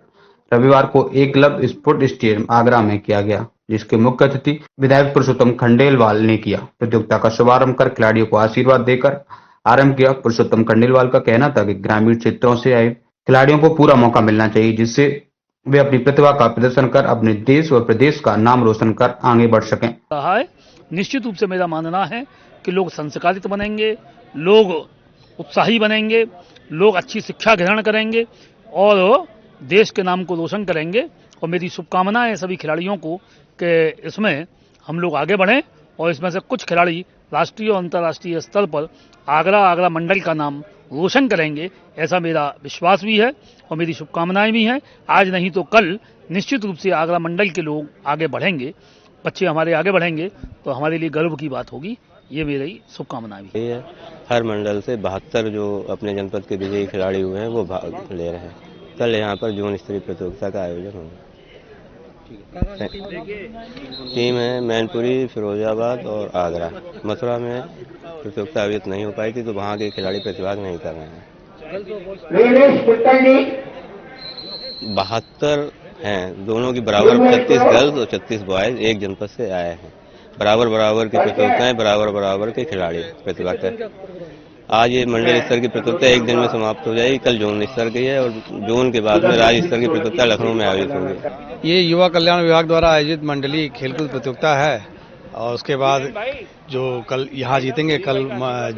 रविवार को एकलव्य स्पोर्ट्स स्टेडियम आगरा में किया गया, जिसके मुख्य अतिथि विधायक पुरुषोत्तम खंडेलवाल ने किया। प्रतियोगिता का शुभारंभ कर खिलाड़ियों को आशीर्वाद देकर आरंभ किया। पुरुषोत्तम खंडेलवाल का कहना था कि ग्रामीण क्षेत्रों से आए खिलाड़ियों को पूरा मौका मिलना चाहिए, जिससे वे अपनी प्रतिभा का प्रदर्शन कर अपने देश व प्रदेश का नाम रोशन कर आगे बढ़ सकें। निश्चित रूप से मेरा मानना है कि लोग संस्कारित बनेंगे, लोग उत्साही बनेंगे, लोग अच्छी शिक्षा ग्रहण करेंगे और देश के नाम को रोशन करेंगे। और मेरी शुभकामनाएं है सभी खिलाड़ियों को कि इसमें हम लोग आगे बढ़ें और इसमें से कुछ खिलाड़ी राष्ट्रीय और अंतर्राष्ट्रीय स्तर पर आगरा मंडल का नाम रोशन करेंगे, ऐसा मेरा विश्वास भी है और मेरी शुभकामनाएं भी हैं। आज नहीं तो कल निश्चित रूप से आगरा मंडल के लोग आगे बढ़ेंगे, बच्चे हमारे आगे बढ़ेंगे तो हमारे लिए गर्व की बात होगी। ये मेरी शुभकामनाएं भी है। हर मंडल से 72 जो अपने जनपद के विजयी खिलाड़ी हुए हैं वो भाग ले रहे हैं। कल यहाँ पर जोन स्तरीय प्रतियोगिता का आयोजन होगा। टीम है मैनपुरी, फिरोजाबाद और आगरा। मथुरा में प्रतियोगिता आयोजित नहीं हो पाई थी तो वहाँ के खिलाड़ी प्रतिभाग नहीं कर रहे हैं। 72 हैं, दोनों की बराबर 36 गर्ल्स और 36 बॉयज एक जनपद से आए हैं। बराबर की प्रतियोगिताएं, बराबर के खिलाड़ी प्रतिभा कर। आज ये मंडल स्तर की प्रतियोगिता एक दिन में समाप्त हो जाएगी। कल जोन स्तर की है और जोन के बाद में राज्य स्तर की प्रतियोगिता लखनऊ में आयोजित होगी। ये युवा कल्याण विभाग द्वारा आयोजित मंडलीय खेलकूद प्रतियोगिता है और उसके बाद जो कल यहाँ जीतेंगे, कल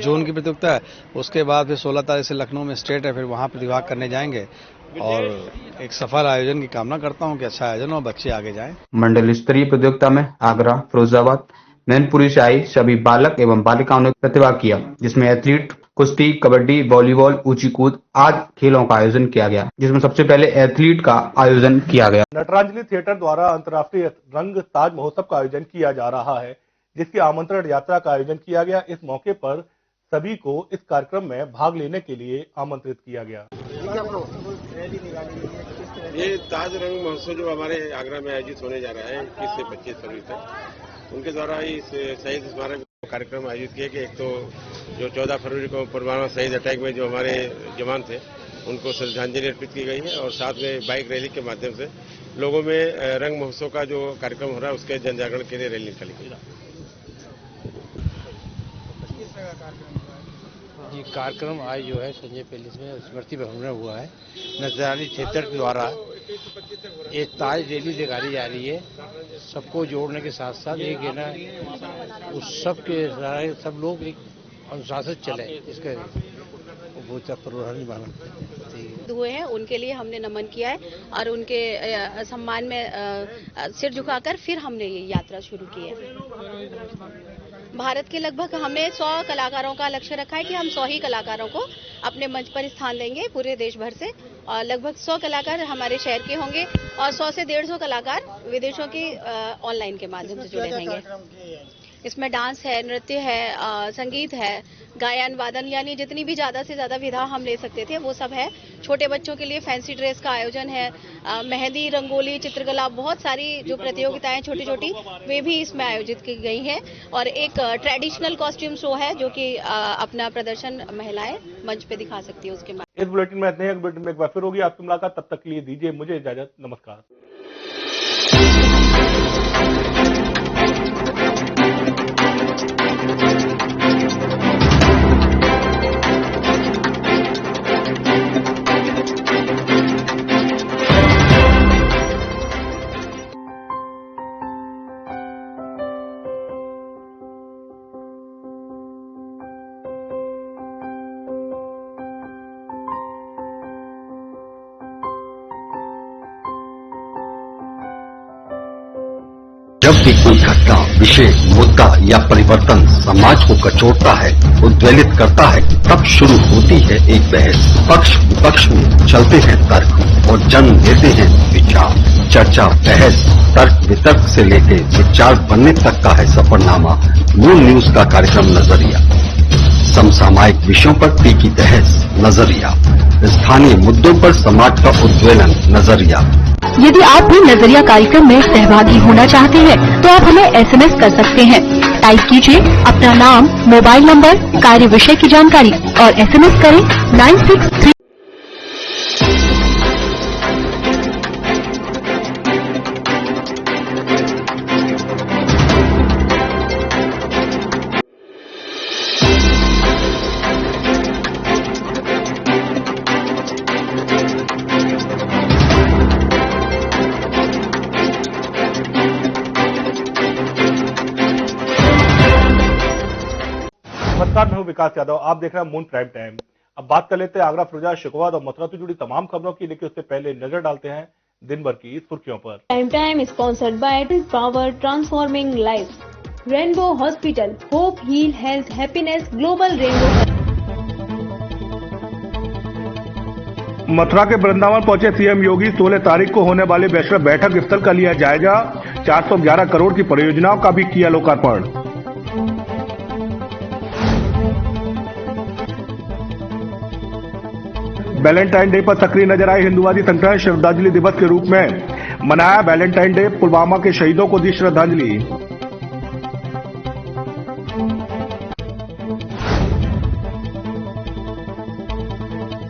जोन की प्रतियोगिता है, उसके बाद फिर 16 तारीख से लखनऊ में स्टेट है, फिर वहाँ प्रतिभाग करने जाएंगे और एक सफल आयोजन की कामना करता हूँ कि अच्छा आयोजन हो, बच्चे आगे जाएं। मंडल स्तरीय प्रतियोगिता में आगरा, फिरोजाबाद, मैनपुरी से आई सभी बालक एवं बालिकाओं ने प्रतिभाग किया, जिसमें एथलीट, कुश्ती, कबड्डी, वॉलीबॉल, ऊंची कूद आदि खेलों का आयोजन किया गया, जिसमें सबसे पहले एथलीट का आयोजन किया गया। नटरांजलि थिएटर द्वारा अंतर्राष्ट्रीय रंग ताज महोत्सव का आयोजन किया जा रहा है, जिसकी आमंत्रण यात्रा का आयोजन किया गया। इस मौके पर सभी को इस कार्यक्रम में भाग लेने के लिए आमंत्रित किया गया। ये ताज रंग महोत्सव जो हमारे आगरा में आयोजित होने जा रहा है 21 से 25 फरवरी तक, उनके द्वारा इस शहीद स्मारक कार्यक्रम आयोजित किया कि एक तो जो 14 फरवरी को पुलवामा शहीद अटैक में जो हमारे जवान थे उनको श्रद्धांजलि अर्पित की गई है, और साथ में बाइक रैली के माध्यम से लोगों में रंग महोत्सव का जो कार्यक्रम हो रहा है उसके जन जागरण के लिए रैली निकाली गई। ये कार्यक्रम आज जो है संजय पैलेस में स्मृति भवन में हुआ है। नटरांजलि थिएटर द्वारा एक ताज रैली निकाली जा रही है, सबको जोड़ने के साथ साथ एक है ना उस सब के सब लोग एक अनुशासित चले, इसके हुए हैं उनके लिए हमने नमन किया है और उनके सम्मान में सिर झुकाकर फिर हमने ये यात्रा शुरू की है। भारत के लगभग हमने 100 कलाकारों का लक्ष्य रखा है कि हम 100 ही कलाकारों को अपने मंच पर स्थान देंगे पूरे देश भर से, और लगभग 100 कलाकार हमारे शहर के होंगे और 100 से 150 कलाकार विदेशों के ऑनलाइन के माध्यम से जुड़े रहेंगे। इसमें डांस है, नृत्य है, संगीत है, गायन वादन, यानी जितनी भी ज्यादा से ज्यादा विधा हम ले सकते थे वो सब है। छोटे बच्चों के लिए फैंसी ड्रेस का आयोजन है, मेहंदी, रंगोली, चित्रकला, बहुत सारी जो प्रतियोगिताएं छोटी छोटी वे भी इसमें आयोजित की गई हैं, और एक ट्रेडिशनल कॉस्ट्यूम शो है जो कि अपना प्रदर्शन महिलाएं मंच पे दिखा सकती है। उसके बाद इस बुलेटिन में इतने, बुलेटिन में एक बार फिर होगी आपकी मुलाकात, तब तक के लिए दीजिए मुझे इजाजत। नमस्कार। जब भी कोई घटना, विषय, मुद्दा या परिवर्तन समाज को कचोटता है, उद्वेलित करता है, तब शुरू होती है एक बहस। पक्ष विपक्ष में चलते हैं तर्क और जन्म लेते हैं विचार। चर्चा, बहस, तर्क वितर्क से लेकर विचार बनने तक का है सफरनामा मूल न्यूज का कार्यक्रम नजरिया। समसामयिक विषयों पर तीखी बहस, नजरिया। स्थानीय मुद्दों पर समाज का उद्वेलन, नजरिया। यदि आप भी नजरिया कार्यक्रम में सहभागी होना चाहते हैं तो आप हमें SMS कर सकते हैं। टाइप कीजिए अपना नाम, मोबाइल नंबर, कार्य विषय की जानकारी और SMS करें 963। नमस्कार, मैं हूं विकास यादव, आप देख रहे हैं मून प्राइम टाइम। अब बात कर लेते हैं आगरा, फिरोजा, शिकोहात और मथुरा से जुड़ी तमाम खबरों की, लेकिन उससे पहले नजर डालते हैं दिन भर की सुर्खियों पर। Prime time sponsored by power transforming life, Rainbow hospital, hope, heal, health, happiness, global Rainbow. Mathura के वृंदावन पहुंचे सीएम योगी, 16 तारीख को होने वाले वैश्विक बैठक स्थल का लिया जायजा। 411 करोड़ की परियोजनाओं का भी किया लोकार्पण। वैलेंटाइन डे पर सक्रिय नजर आए हिंदुवादी संगठन, श्रद्धांजलि दिवस के रूप में मनाया वैलेंटाइन डे, पुलवामा के शहीदों को दी श्रद्धांजलि।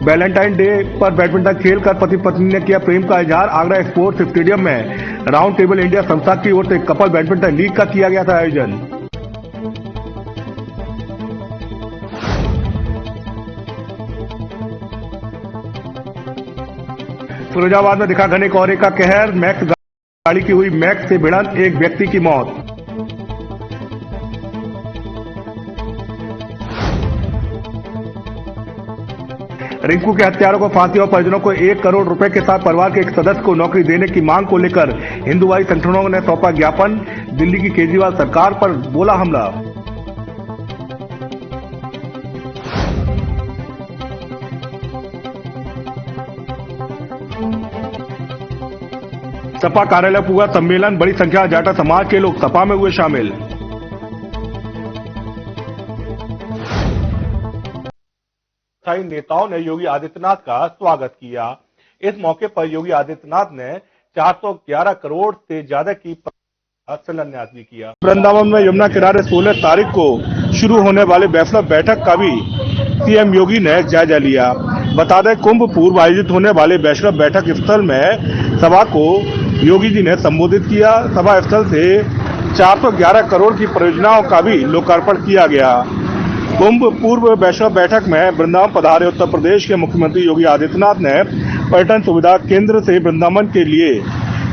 वैलेंटाइन डे पर बैडमिंटन खेलकर पति पत्नी ने किया प्रेम का इजहार। आगरा स्पोर्ट्स स्टेडियम में राउंड टेबल इंडिया संस्था की ओर से कपल बैडमिंटन लीग का किया गया था आयोजन। फिरोजाबाद में दिखा घने कोहरे का कहर, मैक्स गाड़ी की हुई मैक्स से भिड़ंत, एक व्यक्ति की मौत। रिंकू के हत्यारों को फांसी और परिजनों को 1 करोड़ रुपए के साथ परिवार के एक सदस्य को नौकरी देने की मांग को लेकर हिंदुवादी संगठनों ने सौंपा ज्ञापन। दिल्ली की केजरीवाल सरकार पर बोला हमला। सपा कार्यालय पूरा सम्मेलन, बड़ी संख्या में जाटा समाज के लोग सपा में हुए शामिल। स्थायी नेताओं ने योगी आदित्यनाथ का स्वागत किया। इस मौके पर योगी आदित्यनाथ ने 411 करोड़ से ज्यादा की शिलान्यास भी किया। वृंदावन में यमुना किनारे 16 तारीख को शुरू होने वाले वैष्णव बैठक का भी सीएम योगी ने जायजा लिया। बता दें, कुंभ पूर्व आयोजित होने वाले वैष्णव बैठक स्थल में सभा को योगी जी ने संबोधित किया। सभा स्थल से 411 करोड़ की परियोजनाओं का भी लोकार्पण किया गया। कुंभ पूर्व वैष्णव बैठक में वृंदावन पधारे उत्तर प्रदेश के मुख्यमंत्री योगी आदित्यनाथ ने पर्यटन सुविधा केंद्र से वृंदावन के लिए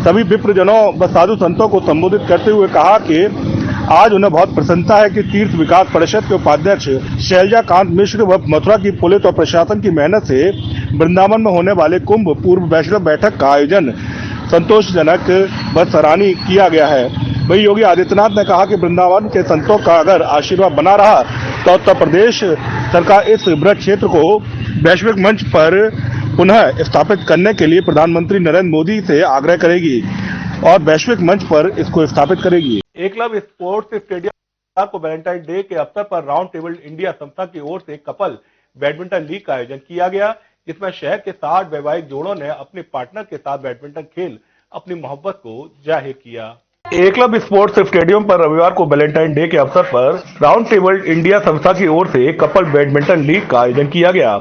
सभी विप्रजनों व साधु संतों को संबोधित करते हुए कहा कि आज उन्हें बहुत प्रसन्नता है कि तीर्थ विकास परिषद के उपाध्यक्ष शैलजा कांत मिश्र व मथुरा की पुलिस और प्रशासन की मेहनत से वृंदावन में होने वाले कुंभ पूर्व वैष्णव बैठक का आयोजन संतोषजनक व सराहनीय किया गया है। वही योगी आदित्यनाथ ने कहा कि वृंदावन के संतों का अगर आशीर्वाद बना रहा तो उत्तर प्रदेश सरकार इस ब्रज क्षेत्र को वैश्विक मंच पर पुनः स्थापित करने के लिए प्रधानमंत्री नरेंद्र मोदी से आग्रह करेगी और वैश्विक मंच पर इसको स्थापित करेगी। एकलव्य स्पोर्ट्स स्टेडियम को वैलेंटाइन डे के अवसर पर राउंड टेबल इंडिया संस्था की ओर से कपल बैडमिंटन लीग का आयोजन किया गया, जिसमें शहर के 60 वैवाहिक जोड़ों ने अपने पार्टनर के साथ बैडमिंटन खेल अपनी मोहब्बत को जाहिर किया। एकलव्य स्पोर्ट्स स्टेडियम पर रविवार को वैलेंटाइन डे के अवसर पर राउंड टेबल इंडिया संस्था की ओर से कपल बैडमिंटन लीग का आयोजन किया गया,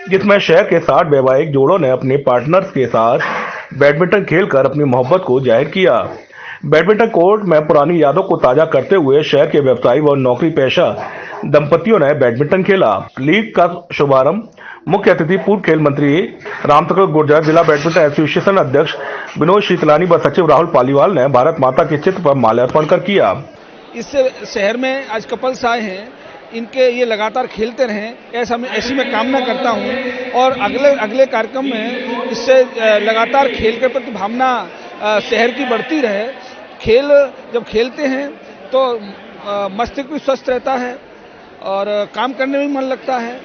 जिसमें शहर के 60 वैवाहिक जोड़ों ने अपने पार्टनर्स के साथ बैडमिंटन खेलकर अपनी मोहब्बत को जाहिर किया। बैडमिंटन कोर्ट में पुरानी यादों को ताजा करते हुए शहर के व्यवसायी व नौकरी पेशा दंपतियों ने बैडमिंटन खेला। लीग का शुभारंभ मुख्य अतिथि पूर्व खेल मंत्री रामचंद्र गुर्जर, जिला बैडमिंटन एसोसिएशन अध्यक्ष विनोद शीतलानी व सचिव राहुल पालीवाल ने भारत माता के चित्र पर माल्यार्पण कर किया। इस शहर में आज कपल्स आए हैं, इनके ये लगातार खेलते रहें, ऐसी मैं कामना करता हूं और अगले कार्यक्रम में इससे लगातार खेल के प्रति भावना शहर की बढ़ती रहे। खेल जब खेलते हैं तो मस्तिष्क भी स्वस्थ रहता है और काम करने में भी मन लगता है,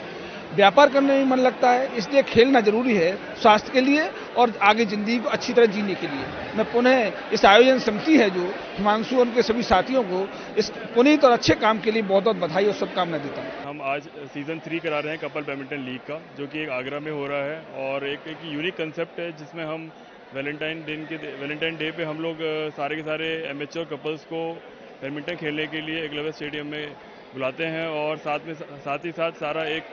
व्यापार करने में मन लगता है, इसलिए खेलना जरूरी है स्वास्थ्य के लिए और आगे जिंदगी को अच्छी तरह जीने के लिए। मैं पुनः इस आयोजन समिति है जो हिमांशु और उनके सभी साथियों को इस पुनीत और अच्छे काम के लिए बहुत बहुत बधाई और शुभकामनाएं देता हूँ। हम आज सीजन 3 करा रहे हैं कपल बैडमिंटन लीग का, जो कि एक आगरा में हो रहा है और एक यूनिक कंसेप्ट है जिसमें हम वैलेंटाइन डे पे हम लोग सारे के सारे एमेच्योर कपल्स को बैडमिंटन खेलने के लिए एकलव्य स्टेडियम में बुलाते हैं और साथ ही साथ सारा एक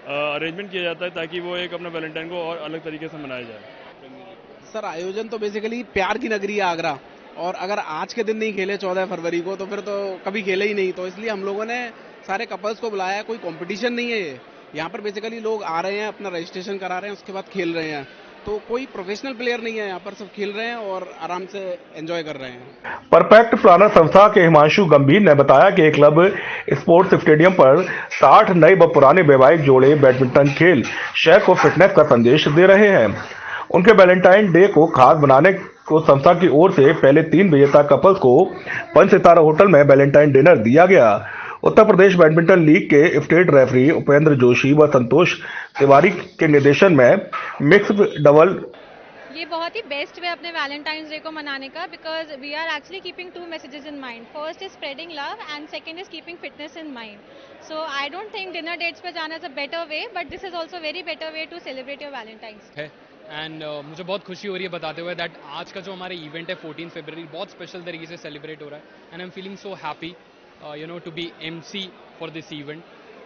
अरेंजमेंट किया जाता है ताकि वो एक अपना वैलेंटाइन को और अलग तरीके से मनाया जाए। सर, आयोजन तो बेसिकली प्यार की नगरी है आगरा, और अगर आज के दिन नहीं खेले 14 फरवरी को तो फिर तो कभी खेले ही नहीं, तो इसलिए हम लोगों ने सारे कपल्स को बुलाया। कोई कंपटीशन नहीं है ये, यहाँ पर बेसिकली लोग आ रहे हैं, अपना रजिस्ट्रेशन करा रहे हैं, उसके बाद खेल रहे हैं। तो कोई प्रोफेशनल प्लेयर नहीं है यहाँ पर, सब खेल रहे हैं और आराम से एंजॉय कर रहे हैं। परफेक्ट प्लानर संस्था के हिमांशु गंभीर ने बताया कि क्लब स्पोर्ट्स स्टेडियम पर 60 नए व पुराने वैवाहिक जोड़े बैडमिंटन खेल शहर को फिटनेस का संदेश दे रहे हैं। उनके वैलेंटाइन डे को खास बनाने को संस्था की ओर से पहले 3 विजेता कपल्स को 5 सितारा होटल में वैलेंटाइन डिनर दिया गया। उत्तर प्रदेश बैडमिंटन लीग के स्टेट रेफरी उपेंद्र जोशी व संतोष तिवारी के निर्देशन में मिक्स्ड डबल ये बहुत ही बेस्ट वे अपने वैलेंटाइंस डे को मनाने का, because we are actually keeping 2 messages in mind. First is spreading love and second is keeping fitness in mind. So I don't think dinner dates पे जाना is a better way, but this is also very better way to celebrate your Valentine's है। एंड मुझे बहुत खुशी हो रही है बताते हुए दैट आज का जो हमारा इवेंट है 14 फरवरी बहुत स्पेशल तरीके से सेलिब्रेट हो रहा है and I am feeling so happy to be MC for this event.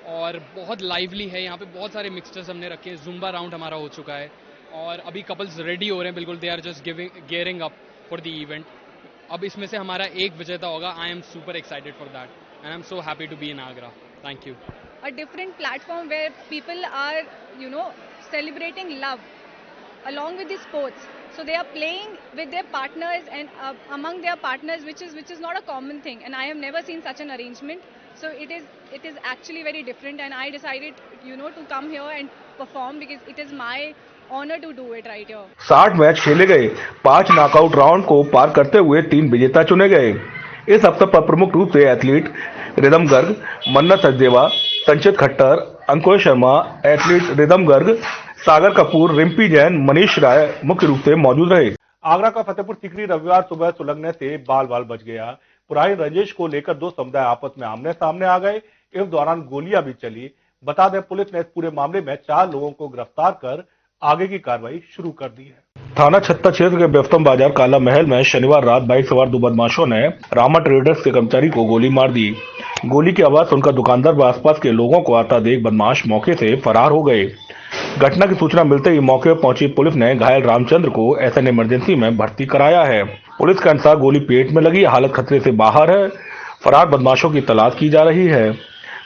और बहुत लाइवली है यहाँ पे, बहुत सारे मिक्सचर्स हमने रखे हैं, जुम्बा राउंड हमारा हो चुका है और अभी कपल्स रेडी हो रहे हैं बिल्कुल, they are just gearing up for the event. अब इसमें से हमारा एक विजेता होगा। I am super excited for that and I am so happy to be in Agra. Thank you. A different platform where people are celebrating love along with the sports, so they are playing with their partners and among their partners, which is not a common thing, and I have never seen such an arrangement. So it is actually very different, and I decided to come here and perform because it is my honor to do it right here. 60 match खेले गए, 5 नॉकआउट राउंड को पार करते हुए 3 विजेता चुने गए। इस अवसर पर प्रमुख रूप से एथलीट रिदम गर्ग, मन्नत सचदेवा, संचित खट्टर, अंकुश शर्मा, एथलीट रिदम गर्ग, सागर कपूर, रिम्पी जैन, मनीष राय मुख्य रूप से मौजूद रहे। आगरा का फतेहपुर सीकरी रविवार सुबह सुलगने से बाल बाल बच गया। पुरानी रंजिश को लेकर दो समुदाय आपस में आमने सामने आ गए। इस दौरान गोलियां भी चली। बता दें, पुलिस ने इस पूरे मामले में 4 लोगों को गिरफ्तार कर आगे की कार्रवाई शुरू कर दी है। थाना छत्ता क्षेत्र के बेफ्तम बाजार काला महल में शनिवार रात बाइक सवार 2 बदमाशों ने रामा ट्रेडर्स के कर्मचारी को गोली मार दी। गोली की आवाज सुनकर दुकानदार व आसपास के लोगों को आता देख बदमाश मौके से फरार हो गए। घटना की सूचना मिलते ही मौके पर पहुंची पुलिस ने घायल रामचंद्र को एसएन इमरजेंसी में भर्ती कराया है। पुलिस के अनुसार गोली पेट में लगी, हालत खतरे से बाहर है। फरार बदमाशों की तलाश की जा रही है।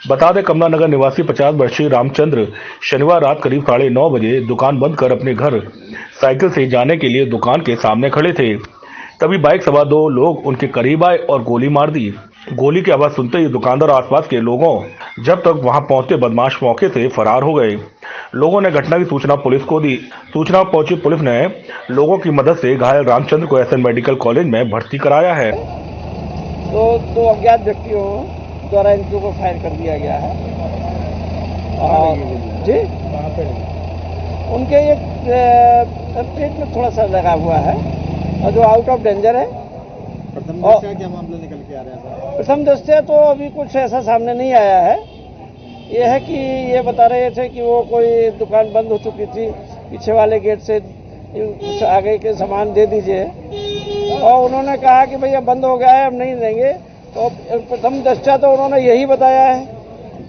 बता दें, कमला नगर निवासी 50 वर्षीय रामचंद्र शनिवार रात करीब 9:30 बजे दुकान बंद कर अपने घर साइकिल से जाने के लिए दुकान के सामने खड़े थे। तभी बाइक सवार 2 लोग उनके करीब आए और गोली मार दी। गोली की आवाज सुनते ही दुकानदार और आसपास के लोगों जब तक वहां पहुंचे बदमाश मौके से फरार हो गए। लोगों ने घटना की सूचना पुलिस को दी। सूचना पहुंची पुलिस ने लोगों की मदद से घायल रामचंद्र को एसएन मेडिकल कॉलेज में भर्ती कराया है। तो 2 अज्ञात व्यक्तियों द्वारा इनको को फायर कर दिया गया है। जी उनके एक पेट में थोड़ा सा लगा हुआ है और जो आउट ऑफ डेंजर है। प्रथम दृष्टया क्या मामला निकल के आ रहा है? प्रथम दृष्टया तो अभी कुछ ऐसा सामने नहीं आया है। ये है कि ये बता रहे थे कि वो कोई दुकान बंद हो चुकी थी, पीछे वाले गेट से कुछ आगे के सामान दे दीजिए, और उन्होंने कहा कि भैया बंद हो गया है, हम नहीं देंगे। तो प्रथम दृष्टया तो उन्होंने यही बताया है।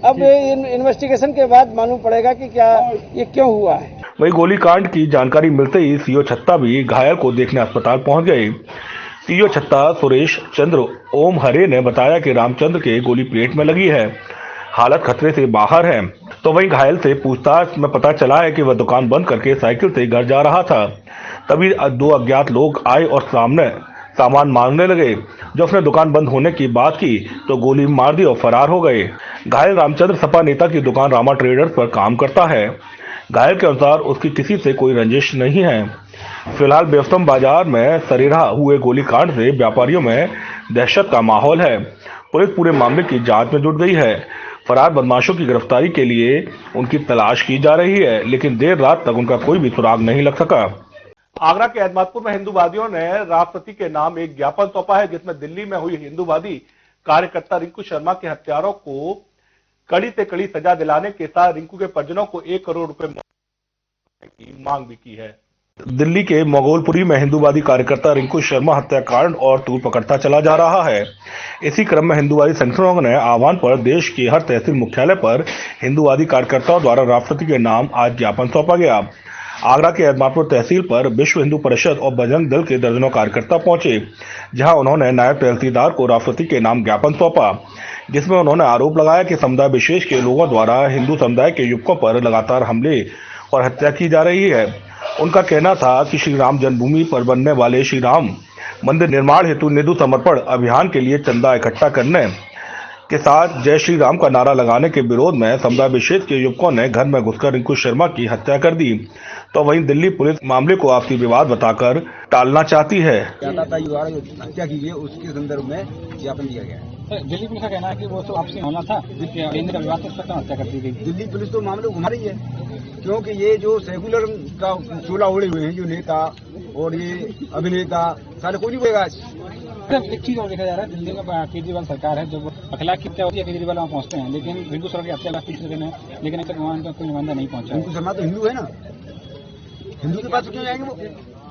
अब इन्वेस्टिगेशन के बाद मालूम पड़ेगा कि क्या ये क्यों हुआ है। वही गोलीकांड की जानकारी मिलते ही सीओ छत्ता भी घायल को देखने अस्पताल पहुंच गए। सीओ छत्ता सुरेश चंद्र ओम हरे ने बताया कि रामचंद्र के गोली पेट में लगी है, हालत खतरे से बाहर है। तो वहीं घायल से पूछताछ में पता चला है कि वह दुकान बंद करके साइकिल से घर जा रहा था। तभी 2 अज्ञात लोग आए और सामने सामान मांगने लगे। जब उसने दुकान बंद होने की बात की तो गोली मार दी और फरार हो गए। घायल रामचंद्र सपा नेता की दुकान रामा ट्रेडर्स पर काम करता है। घायल के अनुसार उसकी किसी से कोई रंजिश नहीं है। फिलहाल बेफ्तम बाजार में सरेराह हुए गोलीकांड से व्यापारियों में दहशत का माहौल है। पुलिस पूरे मामले की जांच में जुट गई है। फरार बदमाशों की गिरफ्तारी के लिए उनकी तलाश की जा रही है, लेकिन देर रात तक उनका कोई भी सुराग नहीं लग सका। आगरा के अहमदपुर में हिंदूवादियों ने राष्ट्रपति के नाम एक ज्ञापन सौंपा है, जिसमें दिल्ली में हुई हिंदूवादी कार्यकर्ता रिंकू शर्मा के हत्यारों को कड़ी से कड़ी सजा दिलाने के साथ रिंकू के परिजनों को 1 करोड़ रुपए की मांग भी की है। दिल्ली के मोगलपुरी में हिंदूवादी कार्यकर्ता रिंकू शर्मा हत्याकांड और तूल पकड़ता चला जा रहा है। इसी क्रम में हिंदूवादी संगठनों ने आह्वान पर देश के हर तहसील मुख्यालय पर हिंदूवादी कार्यकर्ताओं द्वारा राष्ट्रपति के नाम आज ज्ञापन सौंपा गया। आगरा के अहमदपुर तहसील पर विश्व हिंदू परिषद और बजरंग दल के दर्जनों कार्यकर्ता पहुंचे, जहां उन्होंने नायब तहसीलदार को राष्ट्रपति के नाम ज्ञापन सौंपा, जिसमें उन्होंने आरोप लगाया कि समुदाय विशेष के लोगों द्वारा हिंदू समुदाय के युवकों पर लगातार हमले और हत्या की जा रही है। उनका कहना था कि श्री राम जन्मभूमि पर बनने वाले श्री राम मंदिर निर्माण हेतु निधि समर्पण अभियान के लिए चंदा इकट्ठा करने के साथ जय श्री राम का नारा लगाने के विरोध में समुदाय विशेष के युवकों ने घर में घुसकर रिंकू शर्मा की हत्या कर दी। तो वहीं दिल्ली पुलिस मामले को आपसी विवाद बताकर टालना चाहती है। हत्या की गई उसके संदर्भ में ज्ञापन दिया गया है। दिल्ली पुलिस का कहना है कि वो तो आपसी होना था, केंद्र का विवाद से हत्या कर दी गई। दिल्ली पुलिस तो मामले घुमा रही है, क्योंकि ये जो सेकुलर का चोला ओढ़े हुए हैं, जो नेता और ये अभिनेता सारे कोई नहीं बोलेगा। एक चीज और देखा जा रहा है, दिल्ली में केजरीवाल सरकार है, जब अखिलाफ की हत्या होती है केजरीवाल वहाँ पहुंचते हैं, लेकिन रिंकू शर्मा की हत्या लेकिन अभी तक वहाँ का कोई नुमाइंदा नहीं पहुंचा। रिंकू शर्मा तो हिंदू है ना, हिंदू के पास तो क्यों जाएंगे वो?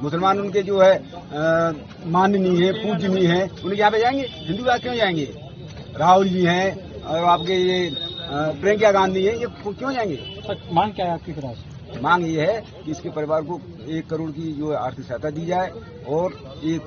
मुसलमान उनके जो है माननीय है, पूजनीय है, उनके यहाँ पे जाएंगे, हिंदू के क्यों जाएंगे? राहुल जी हैं और आपके ये प्रियंका गांधी है, ये क्यों जाएंगे? मांग क्या है आपकी तरफ से? मांग ये है कि इसके परिवार को 1 करोड़ की जो आर्थिक सहायता दी जाए और एक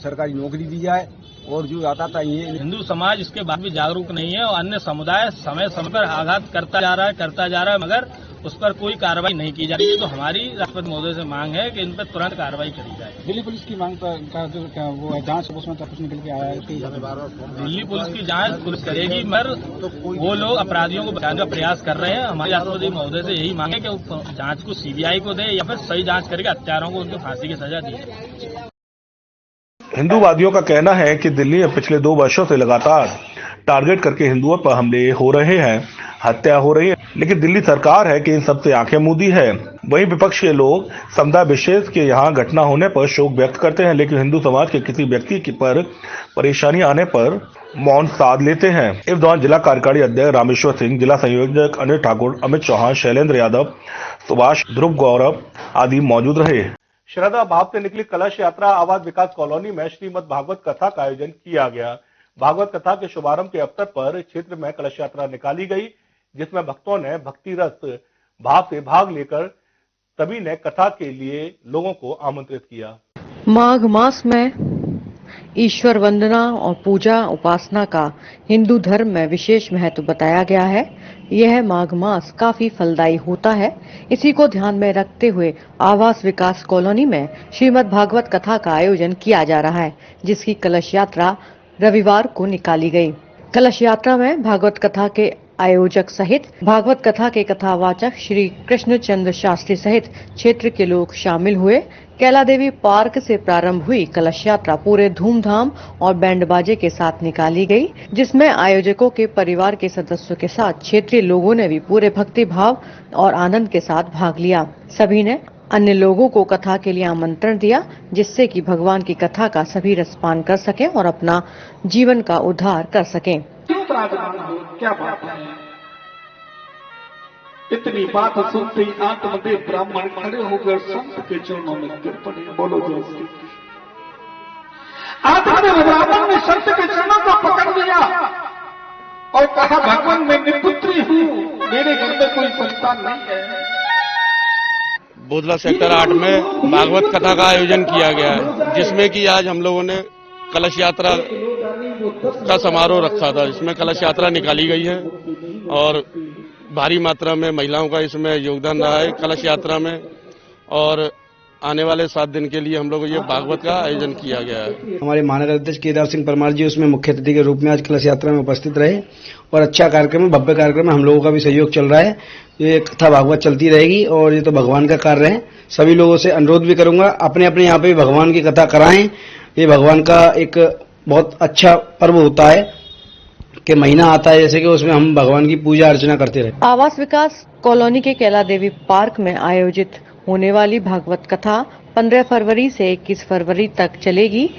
सरकारी नौकरी दी जाए, और जो आता था ये हिंदू समाज इसके बाद भी जागरूक नहीं है और अन्य समुदाय समय समय पर आघात करता जा रहा है, मगर उस पर कोई कार्रवाई नहीं की जा रही है। तो हमारी राष्ट्रपति महोदय से मांग है कि इन पर तुरंत कार्रवाई करी जाए। दिल्ली पुलिस की मांग का जो वो जांच उसमें कुछ निकल के आया है? दिल्ली पुलिस की जांच पुलिस करेगी, मगर वो लोग अपराधियों को बचाने का प्रयास कर रहे हैं। हमारी राष्ट्रपति महोदय से यही मांग है कि वो जांच को सीबीआई को दे या फिर सही जांच करके हत्यारों को उनकी फांसी की सजा दी जाए। हिंदूवादियों का कहना है कि दिल्ली में पिछले 2 वर्षों से लगातार टारगेट करके हिंदुओं पर हमले हो रहे हैं, हत्या हो रही है, लेकिन दिल्ली सरकार है कि इन सब से आंखें मूंदी है। वहीं विपक्ष के लोग समुदाय विशेष के यहाँ घटना होने पर शोक व्यक्त करते हैं, लेकिन हिंदू समाज के किसी व्यक्ति की पर परेशानी आने पर मौन साध लेते हैं। इस दौरान जिला कार्यकारी अध्यक्ष रामेश्वर सिंह, जिला संयोजक अनिल ठाकुर, अमित चौहान, शैलेंद्र यादव, सुभाष, ध्रुव गौरव आदि मौजूद रहे। श्रद्धा भाव से निकली कलश यात्रा आवास विकास कॉलोनी में श्रीमद् भागवत कथा का आयोजन किया गया। भागवत कथा के शुभारंभ के अवसर पर क्षेत्र में कलश यात्रा निकाली गई, जिसमें भक्तों ने भक्ति रस भाव से भाग लेकर सभी ने कथा के लिए लोगों को आमंत्रित किया। माघ मास में ईश्वर वंदना और पूजा उपासना का हिंदू धर्म में विशेष महत्व बताया गया है। यह माघ मास काफी फलदायी होता है। इसी को ध्यान में रखते हुए आवास विकास कॉलोनी में श्रीमद् भागवत कथा का आयोजन किया जा रहा है, जिसकी कलश यात्रा रविवार को निकाली गई। कलश यात्रा में भागवत कथा के आयोजक सहित भागवत कथा के कथावाचक श्री कृष्ण चंद्र शास्त्री सहित क्षेत्र के लोग शामिल हुए। कैला देवी पार्क से प्रारंभ हुई कलश यात्रा पूरे धूमधाम और बैंड बाजे के साथ निकाली गई, जिसमें आयोजकों के परिवार के सदस्यों के साथ क्षेत्रीय लोगों ने भी पूरे भक्ति भाव और आनंद के साथ भाग लिया। सभी ने अन्य लोगों को कथा के लिए आमंत्रण दिया, जिससे कि भगवान की कथा का सभी रसपान कर सकें और अपना जीवन का उद्धार कर सकें। क्या बात है, इतनी बात सुनते ही आत्मदेव ब्राह्मण खड़े होकर संत के चरणों में गिर पड़े। बोलो दोस्तों, आत्मदेव ब्राह्मण ने संत के चरणों को पकड़ लिया और कहा, भगवान मैं निपुत्री हूँ, मेरे घर में कोई संतान नहीं है। बोधला सेक्टर 8 में भागवत कथा का आयोजन किया गया है, जिसमें कि आज हम लोगों ने कलश यात्रा का समारोह रखा था। इसमें कलश यात्रा निकाली गई है और भारी मात्रा में महिलाओं का इसमें योगदान रहा है कलश यात्रा में, और आने वाले 7 दिन के लिए हम लोग ये भागवत का आयोजन किया गया है। हमारे महानगर अध्यक्ष केदार सिंह परमार जी उसमें मुख्य अतिथि के रूप में आज कलश यात्रा में उपस्थित रहे और अच्छा कार्यक्रम है, भव्य कार्यक्रम है। हम लोगों का भी सहयोग चल रहा है। ये कथा भागवत चलती रहेगी और ये तो भगवान का कार्य है। सभी लोगों से अनुरोध भी करूंगा, अपने अपने यहाँ पे भगवान की कथा कराएं। ये भगवान का एक बहुत अच्छा पर्व होता है कि महीना आता है जैसे कि उसमें हम भगवान की पूजा अर्चना करते रहे। आवास विकास कॉलोनी के कैला देवी पार्क में आयोजित होने वाली भागवत कथा 15 फरवरी से 21 फरवरी तक चलेगी,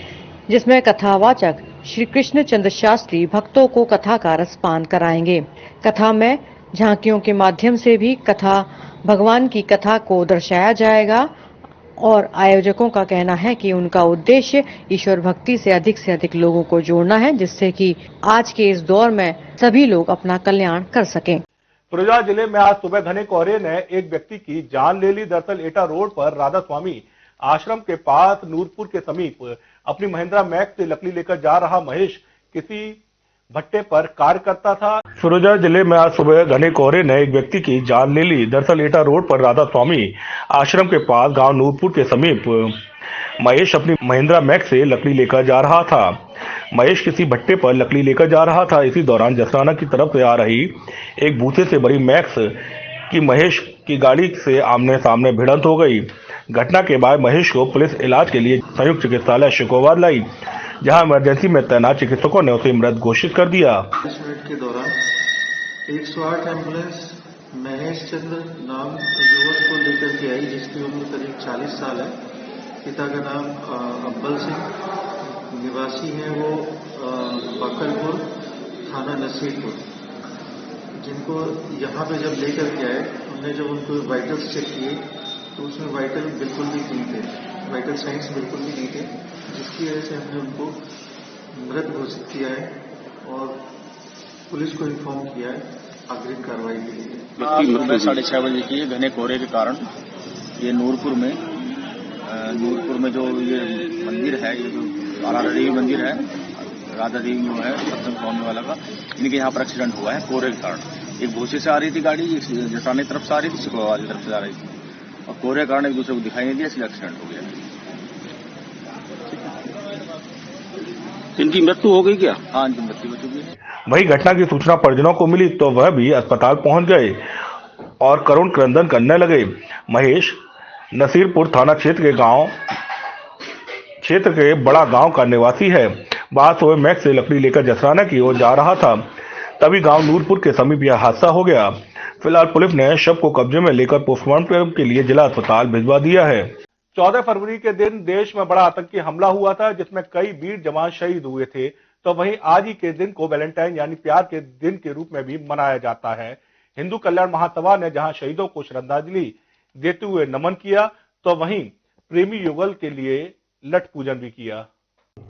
जिसमें कथावाचक श्री कृष्ण चंद्र शास्त्री भक्तों को कथा का रसपान कराएंगे। कथा में झांकियों के माध्यम से भी कथा भगवान की कथा को दर्शाया जाएगा और आयोजकों का कहना है कि उनका उद्देश्य ईश्वर भक्ति से अधिक लोगों को जोड़ना है, जिससे कि आज के इस दौर में सभी लोग अपना कल्याण कर सकें। फिरोजपुर जिले में आज सुबह घने कोहरे ने एक व्यक्ति की जान ले ली। दरअसल एटा रोड पर राधा स्वामी आश्रम के पास नूरपुर के समीप अपनी महिंद्रा मैक्स से लकड़ी लेकर जा रहा महेश किसी भट्टे पर कार्य करता था। फिरोजपुर जिले में आज सुबह घने कोहरे ने एक व्यक्ति की जान ले ली। दरअसल एटा रोड पर राधा स्वामी आश्रम के पास गांव नूरपुर के समीप महेश अपनी महिंद्रा मैक्स से लकड़ी लेकर जा रहा था। महेश किसी भट्टे पर लकड़ी लेकर जा रहा था। इसी दौरान जसराना की तरफ से आ रही एक बूथे से भरी मैक्स की महेश की गाड़ी से आमने सामने भिड़ंत हो गई। घटना के बाद महेश को पुलिस इलाज के लिए संयुक्त चिकित्सालय शिकोहाबाद लाई, जहां इमरजेंसी में तैनात चिकित्सकों ने उसे मृत घोषित कर दिया। 10 मिनट के दौरान 108 एम्बुलेंस महेश चंद्र नाम युवक को लेकर के आई, जिसकी उम्र करीब 40 साल है। पिता का नाम अब्बल सिंह, निवासी है वो बकलपुर थाना नसीरपुर, जिनको यहाँ पे जब लेकर के आए, हमने जब उनको वाइटल्स चेक किए तो उसमें वाइटल बिल्कुल भी नहीं थे, वाइटल साइंस बिल्कुल भी नहीं थे, जिसकी वजह से हमने उनको मृत घोषित किया है और पुलिस को इन्फॉर्म किया है अग्रिम कार्रवाई के लिए। सुबह 6:30 बजे की घने कोहरे के कारण ये नूरपुर में जो ये मंदिर है, ये जो राधा देवी मंदिर है, राधा देवी जो है सत्संग स्वामी वाला का, इनके यहाँ पर एक्सीडेंट हुआ है कोहरे के कारण। एक भोसे से आ रही थी गाड़ी, जटानी तरफ से आ रही थी, शिकोहाबाद की तरफ से आ रही थी, और कोहरे के कारण एक दूसरे को दिखाई नहीं दिया, इसलिए एक्सीडेंट हो गया। इनकी मृत्यु हो गई क्या? हाँ, इनकी मृत्यु हो चुकी है। वही घटना की सूचना परिजनों को मिली तो वह भी अस्पताल पहुंच गए और करुण क्रंदन करने लगे। महेश नसीरपुर थाना क्षेत्र के गांव क्षेत्र के बड़ा गांव का निवासी है। वह सुबह मैक्स से लकड़ी लेकर जसराना की ओर जा रहा था, तभी गांव नूरपुर के समीप यह हादसा हो गया। फिलहाल पुलिस ने शव को कब्जे में लेकर पोस्टमार्टम के लिए जिला अस्पताल भिजवा दिया है। 14 फरवरी के दिन देश में बड़ा आतंकी हमला हुआ था, जिसमें कई वीर जवान शहीद हुए थे। तो वहीं आज ही के दिन को वैलेंटाइन यानी प्यार के दिन के रूप में भी मनाया जाता है। हिंदू कल्याण महासभा ने जहां शहीदों को श्रद्धांजलि देते हुए नमन किया, तो वहीं प्रेमी युगल के लिए लठ पूजन भी किया।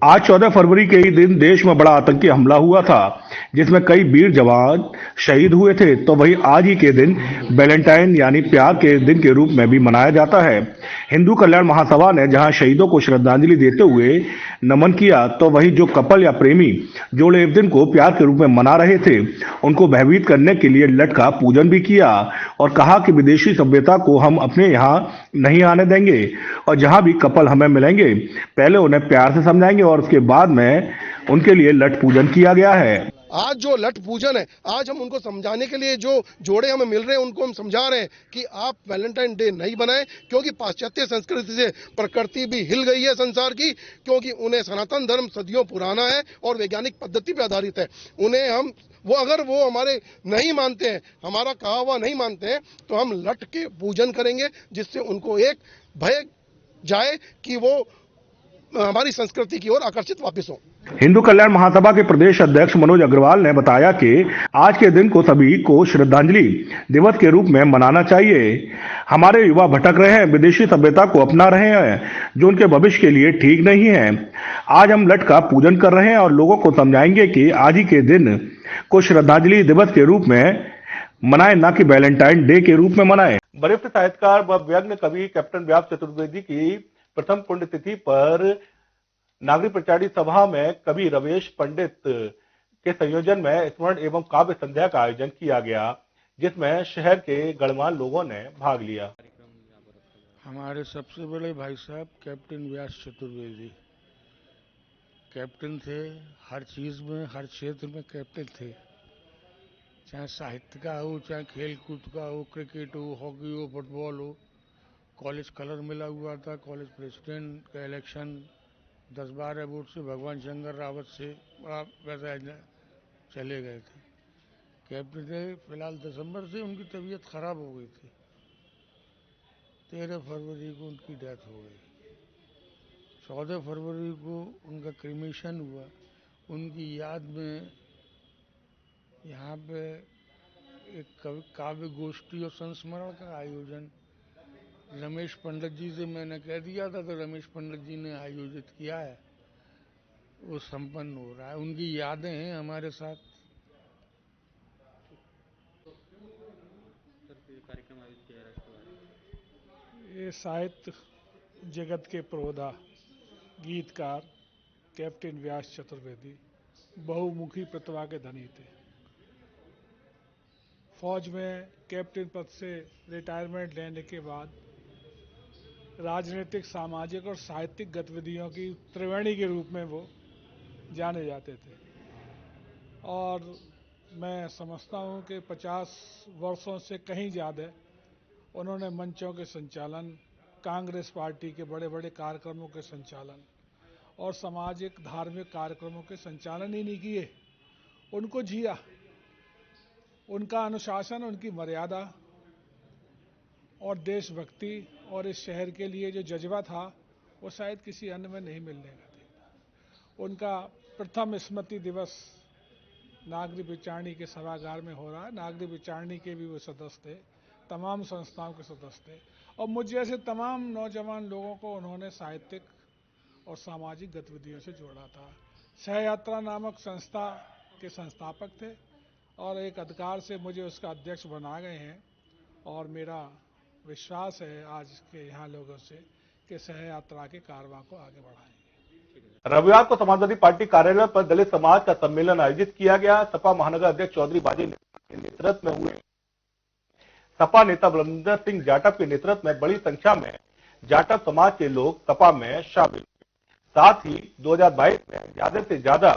आज 14 फरवरी के ही दिन देश में बड़ा आतंकी हमला हुआ था, जिसमें कई वीर जवान शहीद हुए थे। तो वहीं आज ही के दिन वैलेंटाइन यानी प्यार के दिन के रूप में भी मनाया जाता है। हिंदू कल्याण महासभा ने जहां शहीदों को श्रद्धांजलि देते हुए नमन किया, तो वहीं जो कपल या प्रेमी जोड़े इस दिन को प्यार के रूप में मना रहे थे, उनको भयभीत करने के लिए लठ का पूजन भी किया और कहा कि विदेशी सभ्यता को हम अपने यहाँ नहीं आने देंगे और जहां भी कपल हमें मिलेंगे पहले उन्हें प्यार से समझाएंगे और उसके बाद में उनके लिए लठ पूजन किया गया है। आज जो लठ पूजन है, आज हम उनको समझाने के लिए जो जोड़े हमें मिल रहे हैं उनको हम समझा रहे हैं कि आप वैलेंटाइन डे नहीं बनाएं, क्योंकि पाश्चात्य संस्कृति से प्रकृति भी हिल गई है संसार की, क्योंकि उन्हें सनातन धर्म सदियों पुराना है और वैज्ञानिक पद्धति पर आधारित है। उन्हें हम अगर वो हमारे नहीं मानते हैं, हमारा कहा हुआ नहीं मानते हैं, तो हम लठ के पूजन करेंगे, जिससे उनको एक भय जाए कि वो हमारी संस्कृति की ओर आकर्षित वापस हो। हिंदू कल्याण महासभा के प्रदेश अध्यक्ष मनोज अग्रवाल ने बताया कि आज के दिन को सभी को श्रद्धांजलि दिवस के रूप में मनाना चाहिए। हमारे युवा भटक रहे हैं, विदेशी सभ्यता को अपना रहे हैं, जो उनके भविष्य के लिए ठीक नहीं है। आज हम लठ का पूजन कर रहे हैं और लोगों को समझाएंगे कि आज ही के दिन को श्रद्धांजलि दिवस के रूप में मनाए, न कि वैलेंटाइन डे के रूप में मनाए। वरिष्ठ साहित्यकार व व्यंग्य कवि कैप्टन व्यास चतुर्वेदी की प्रथम पुण्यतिथि पर नागरिक प्रचारी सभा में कवि रमेश पंडित के संयोजन में स्मरण एवं काव्य संध्या का आयोजन किया गया, जिसमें शहर के गणमान्य लोगों ने भाग लिया। हमारे सबसे बड़े भाई साहब कैप्टन व्यास चतुर्वेदी कैप्टन थे, हर चीज में हर क्षेत्र में कैप्टन थे, चाहे साहित्य का हो, चाहे खेल कूद का हो, क्रिकेट हो, हॉकी हो, फुटबॉल हो। कॉलेज कलर मिला हुआ था, कॉलेज प्रेसिडेंट का इलेक्शन 10-12 वोट से भगवान शंकर रावत से वैसा चले गए थे। कैप्टन थे, फिलहाल दिसंबर से उनकी तबीयत खराब हो गई थी। 13 फरवरी को उनकी डेथ हो गई। 14 फरवरी को उनका क्रिमेशन हुआ। उनकी याद में यहाँ पे एक काव्य गोष्ठी और संस्मरण का आयोजन रमेश पंडित जी से मैंने कह दिया था, तो रमेश पंडित जी ने आयोजित किया है, वो संपन्न हो रहा है। उनकी यादें हैं हमारे साथ। ये साहित्य जगत के प्रोधा गीतकार कैप्टन व्यास चतुर्वेदी बहुमुखी प्रतिभा के धनी थे। फौज में कैप्टन पद से रिटायरमेंट लेने के बाद राजनीतिक, सामाजिक और साहित्यिक गतिविधियों की त्रिवेणी के रूप में वो जाने जाते थे। और मैं समझता हूँ कि 50 वर्षों से कहीं ज़्यादा उन्होंने मंचों के संचालन, कांग्रेस पार्टी के बड़े बड़े कार्यक्रमों के संचालन और सामाजिक धार्मिक कार्यक्रमों के संचालन ही नहीं किए, उनको जिया। उनका अनुशासन, उनकी मर्यादा और देशभक्ति और इस शहर के लिए जो जज्बा था, वो शायद किसी अन्य में नहीं मिलने का था। उनका प्रथम स्मृति दिवस नागरिक विचारणी के सभागार में हो रहा है। नागरिक विचारणी के भी वो सदस्य थे, तमाम संस्थाओं के सदस्य थे और मुझ जैसे तमाम नौजवान लोगों को उन्होंने साहित्यिक और सामाजिक गतिविधियों से जोड़ा था। सहयात्रा नामक संस्था के संस्थापक थे और एक अधिकार से मुझे उसका अध्यक्ष बना गए हैं और मेरा विश्वास है आज के यहाँ लोगों से कि सहयात्रा के कारवां को आगे बढ़ाएंगे। रविवार को समाजवादी पार्टी कार्यालय पर दलित समाज का सम्मेलन आयोजित किया गया। सपा महानगर अध्यक्ष चौधरी बाजी के नेतृत्व में हुए सपा नेता बलविंदर सिंह जाटव के नेतृत्व में बड़ी संख्या में जाटव समाज के लोग सपा में शामिल हुए। साथ ही 2022 में ज्यादा से ज्यादा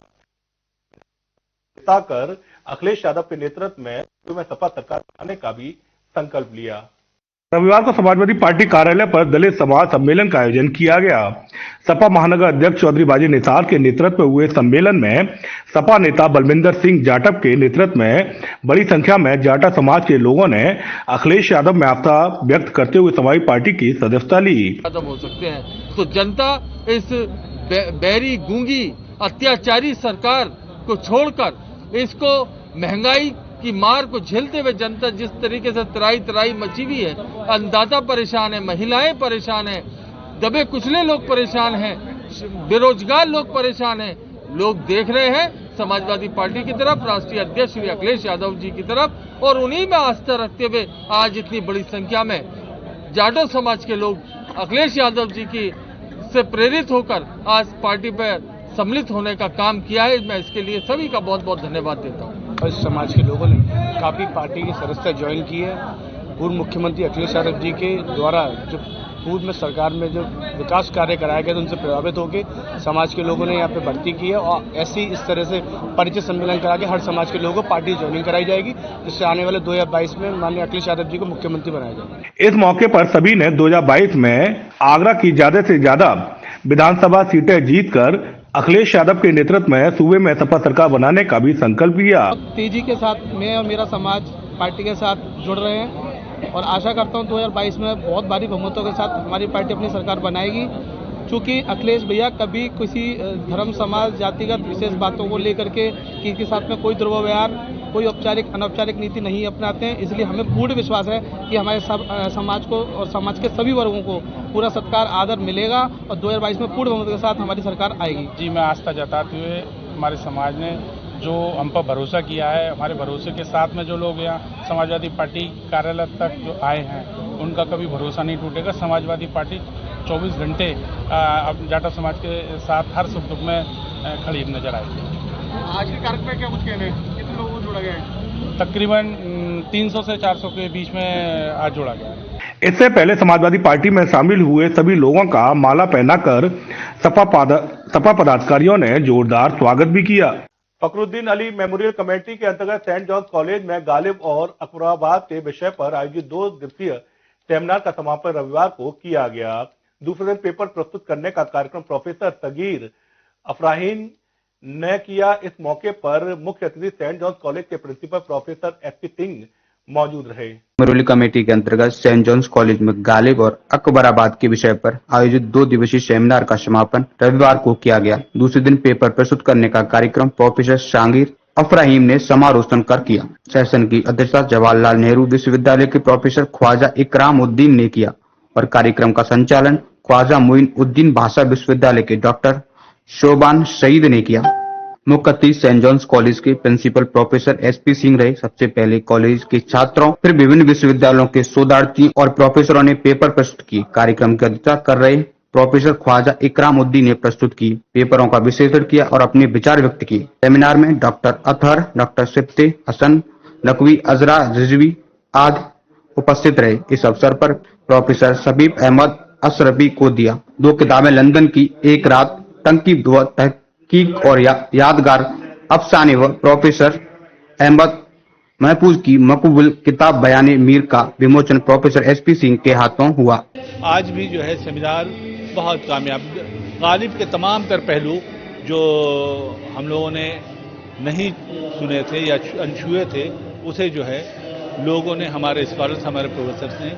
कर अखिलेश यादव के नेतृत्व में सपा सरकार बनाने का भी संकल्प लिया। रविवार को समाजवादी पार्टी कार्यालय पर दलित समाज सम्मेलन का आयोजन किया गया। सपा महानगर अध्यक्ष चौधरी बाजी निसार के नेतृत्व में हुए सम्मेलन में सपा नेता बलविंदर सिंह जाटव के नेतृत्व में बड़ी संख्या में जाटा समाज के लोगों ने अखिलेश यादव में आस्था व्यक्त करते हुए समाजवादी पार्टी की सदस्यता ली। हो सकते हैं तो जनता इस बैरी गूंगी अत्याचारी सरकार को छोड़कर इसको महंगाई की मार को झेलते हुए जनता जिस तरीके से तराई मची हुई है, अन्नदाता परेशान है, महिलाएं परेशान है, दबे कुचले लोग परेशान हैं, बेरोजगार लोग परेशान हैं। लोग देख रहे हैं समाजवादी पार्टी की तरफ, राष्ट्रीय अध्यक्ष श्री अखिलेश यादव जी की तरफ, और उन्हीं में आस्था रखते हुए आज इतनी बड़ी संख्या में जाटो समाज के लोग अखिलेश यादव जी की से प्रेरित होकर आज पार्टी पर सम्मिलित होने का काम किया है। मैं इसके लिए सभी का बहुत बहुत धन्यवाद देता हूँ। इस समाज के लोगों ने काफी पार्टी की सदस्यता ज्वाइन की है। पूर्व मुख्यमंत्री अखिलेश यादव जी के द्वारा जो पूर्व में सरकार में जो विकास कार्य कराए गए थे उनसे प्रभावित होकर समाज के लोगों ने यहाँ पे भर्ती की है, और ऐसी इस तरह से परिचय सम्मेलन करा के हर समाज के लोगों को पार्टी ज्वाइनिंग कराई जाएगी, जिससे आने वाले 2022 में माननीय अखिलेश यादव जी को मुख्यमंत्री बनाया जाएगा। इस मौके पर सभी ने 2022 में आगरा की ज्यादा से ज्यादा विधानसभा सीटें जीतकर अखिलेश यादव के नेतृत्व में सूबे में सपा सरकार बनाने का भी संकल्प लिया। तेजी के साथ मैं और मेरा समाज पार्टी के साथ जुड़ रहे हैं और आशा करता हूं 2022 में बहुत भारी बहुमतों के साथ हमारी पार्टी अपनी सरकार बनाएगी। चूंकि अखिलेश भैया कभी किसी धर्म समाज जातिगत विशेष बातों को लेकर के किसी के साथ में कोई दुर्व्यवहार, कोई औपचारिक अनौपचारिक नीति नहीं अपनाते हैं। इसलिए हमें पूर्ण विश्वास है कि हमारे समाज को और समाज के सभी वर्गों को पूरा सत्कार आदर मिलेगा और 2022 में पूर्ण बहुमत के साथ हमारी सरकार आएगी। जी, मैं आस्था जताते हुए हमारे समाज ने जो हम पर भरोसा किया है, हमारे भरोसे के साथ में जो लोग यहाँ समाजवादी पार्टी कार्यालय तक जो आए हैं उनका कभी भरोसा नहीं टूटेगा। समाजवादी पार्टी 24 घंटे जाटा समाज के साथ हर सुख दुख में खड़ी नजर आएगी। आज के कार्यक्रम में क्या कुछ कहना है? कितने लोगों को जोड़ा गया है? तकरीबन 300 से 400 के बीच में आज जोड़ा गया है। इससे पहले समाजवादी पार्टी में शामिल हुए सभी लोगों का माला पहनाकर सपा पदाधिकारियों ने जोरदार स्वागत भी किया। फखरुद्दीन अली मेमोरियल कमेटी के अंतर्गत सेंट जॉन्स कॉलेज में गालिब और अकबराबाद के विषय पर आयोजित 2 दिवसीय सेमिनार का समापन रविवार को किया गया। दूसरे दिन पेपर प्रस्तुत करने का कार्यक्रम प्रोफेसर सगीर अफराहीन ने किया। इस मौके पर मुख्य अतिथि सेंट जॉन्स कॉलेज के प्रिंसिपल प्रोफेसर एसपी सिंह मौजूद रहे। मेमोरियल कमेटी के अंतर्गत सेंट जॉन्स कॉलेज में गालिब और अकबराबाद के विषय पर आयोजित 2 दिवसीय सेमिनार का समापन रविवार को किया गया। दूसरे दिन पेपर प्रस्तुत करने का कार्यक्रम प्रोफेसर सगीर अफराहीम ने समारोह कर किया। सेशन की अध्यक्षता जवाहरलाल नेहरू विश्वविद्यालय के प्रोफेसर ख्वाजा इकराम उद्दीन ने किया और कार्यक्रम का संचालन ख्वाजा मुइन उद्दीन भाषा विश्वविद्यालय के डॉक्टर शोबान सईद ने किया। मुख्य अतिथि सेंट जॉन्स कॉलेज के प्रिंसिपल प्रोफेसर एसपी सिंह रहे। सबसे पहले कॉलेज के छात्रों, फिर विभिन्न विश्वविद्यालयों के शोधार्थी और प्रोफेसरों ने पेपर प्रस्तुत किए। कार्यक्रम की अध्यक्षता कर रहे प्रोफेसर ख्वाजा इकराम उद्दीन ने प्रस्तुत की, पेपरों का विश्लेषण किया और अपने विचार व्यक्त किए। सेमिनार में डॉक्टर अतहर, डॉक्टर सिफ्ते हसन नकवी, अजरा रिजवी आदि उपस्थित रहे। इस अवसर पर प्रोफेसर शबीब अहमद अशरफी को दिया 2 किताबें, लंदन की एक रात, तनकीब तहकीक और यादगार अफसाने व प्रोफेसर अहमद महफूज की मकबूल किताब बयाने मीर का विमोचन प्रोफेसर एसपी सिंह के हाथों हुआ। आज भी जो है सेमिनार बहुत कामयाब, गालिब के तमाम तर पहलू जो हम लोगों ने नहीं सुने थे या अनछुए थे, उसे जो है लोगों ने, हमारे स्कॉलर्स, हमारे प्रोफेसर्स ने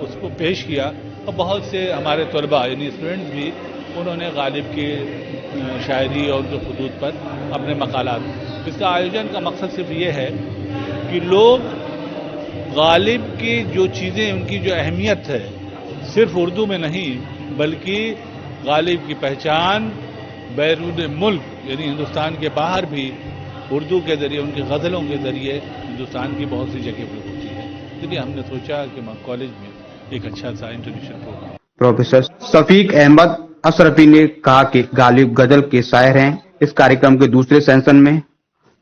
उसको पेश किया और बहुत से हमारे तलबा यानी स्टूडेंट्स भी उन्होंने गालिब की शायरी और जो खुतूत पर अपने मकालात। इसका आयोजन का मकसद सिर्फ ये है कि लोग गालिब की जो चीज़ें, उनकी जो अहमियत है, सिर्फ उर्दू में नहीं बल्कि गालिब की पहचान बैरून मुल्क यानी हिंदुस्तान के बाहर भी उर्दू के जरिए, उनकी गज़लों के जरिए हिंदुस्तान की बहुत सी जगह पर होती है। इसलिए हमने सोचा कि कॉलेज में एक अच्छा सा introduction programme. Professor Shafiq Ahmad Ashrafi ने कहा कि गालिब गजल के शायर हैं। इस कार्यक्रम के दूसरे सेशन में